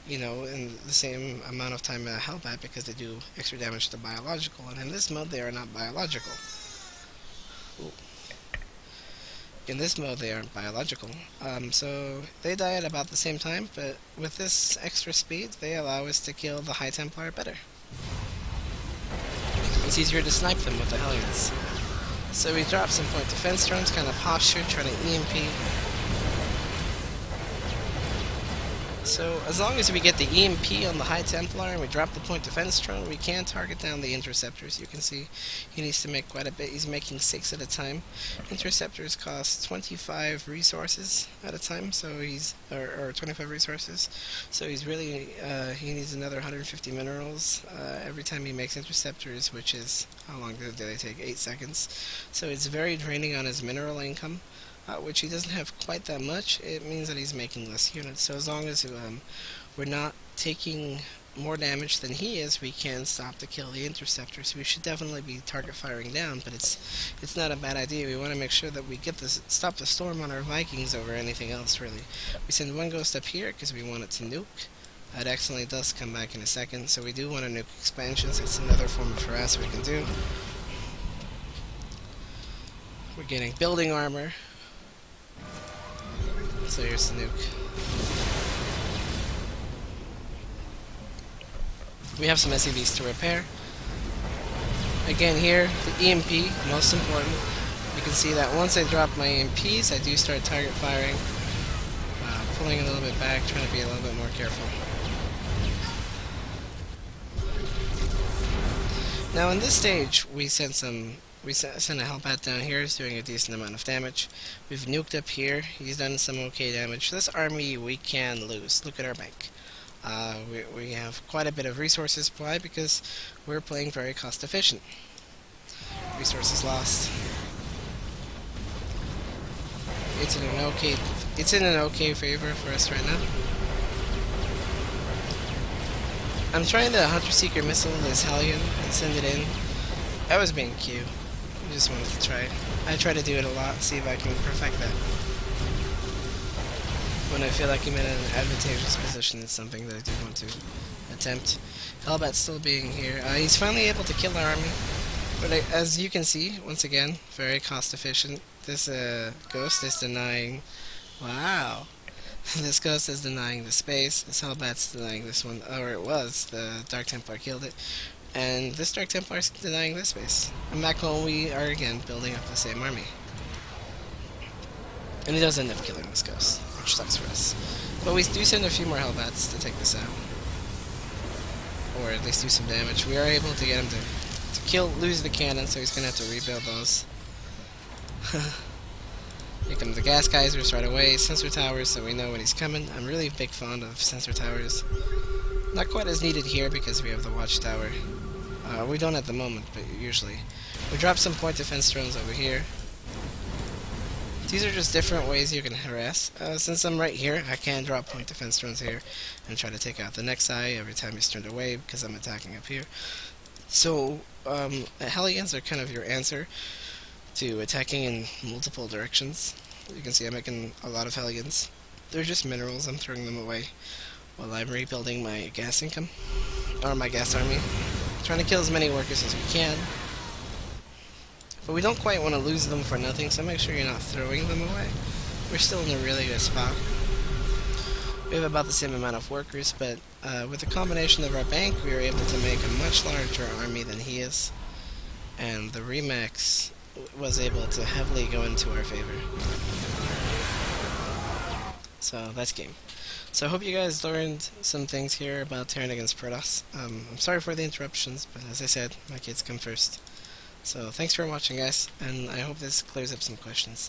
in the same amount of time a Hellbat, because they do extra damage to biological, and in this mode they are not biological. Ooh. In this mode they aren't biological, so they die at about the same time, but with this extra speed they allow us to kill the High Templar better. It's easier to snipe them with the Hellions. So we drop some point defense drones, kind of posture, trying to EMP. So as long as we get the EMP on the High Templar and we drop the point defense drone, we can target down the interceptors. You can see he needs to make quite a bit. He's making 6 at a time. Interceptors cost 25 resources at a time, so he's or 25 resources. So he's really he needs another 150 minerals every time he makes interceptors, which is, how long do they take? 8 seconds. So it's very draining on his mineral income. Which he doesn't have quite that much. It means that he's making less units. So as long as we're not taking more damage than he is, we can stop to kill the interceptor. So we should definitely be target firing down, but it's not a bad idea. We want to make sure that we get this, stop the storm on our Vikings over anything else, really. We send one ghost up here because we want it to nuke. It accidentally does come back in a second, so we do want to nuke expansions. It's another form of harass we can do. We're getting building armor. So here's the nuke. We have some SCVs to repair. Again here, the EMP, most important. You can see that once I drop my EMPs, I do start target firing. Pulling a little bit back, trying to be a little bit more careful. Now in this stage, we sent a Hellbat down here, is doing a decent amount of damage. We've nuked up here, he's done some okay damage. This army we can lose. Look at our bank. We have quite a bit of resources. Why? Because we're playing very cost efficient. Resources lost. It's in an okay favor for us right now. I'm trying to Hunter Seeker missile this Hellion and send it in. I was being cute. I just wanted to try it. I try to do it a lot, see if I can perfect that. when I feel like I'm in an advantageous position, it's something that I do want to attempt. Hellbat's still being here. He's finally able to kill our army, but as you can see, once again, very cost efficient. This ghost is denying. Wow. This ghost is denying the space. This Hellbat's denying this one, or it was. The Dark Templar killed it. And this Dark Templar is denying this space. And back home we are again building up the same army. And he does end up killing this ghost, which sucks for us. But we do send a few more Hellbats to take this out. Or at least do some damage. We are able to get him to lose the cannon, so he's going to have to rebuild those. Here come the gas geysers right away, sensor towers, so we know when he's coming. I'm really a big fan of sensor towers. Not quite as needed here because we have the watchtower. We don't at the moment, but usually. We drop some point defense drones over here. These are just different ways you can harass. Since I'm right here, I can drop point defense drones here and try to take out the next eye every time he's turned away because I'm attacking up here. So, Hellions are kind of your answer to attacking in multiple directions. You can see I'm making a lot of Hellions. They're just minerals, I'm throwing them away while I'm rebuilding my gas income, or my gas army. Trying to kill as many workers as we can. But we don't quite want to lose them for nothing, so make sure you're not throwing them away. We're still in a really good spot. We have about the same amount of workers, but with the combination of our bank, we were able to make a much larger army than he is. And the Remax was able to heavily go into our favor. So that's game. So I hope you guys learned some things here about Terran against Protoss. I'm sorry for the interruptions, but as I said, my kids come first. So thanks for watching, guys, and I hope this clears up some questions.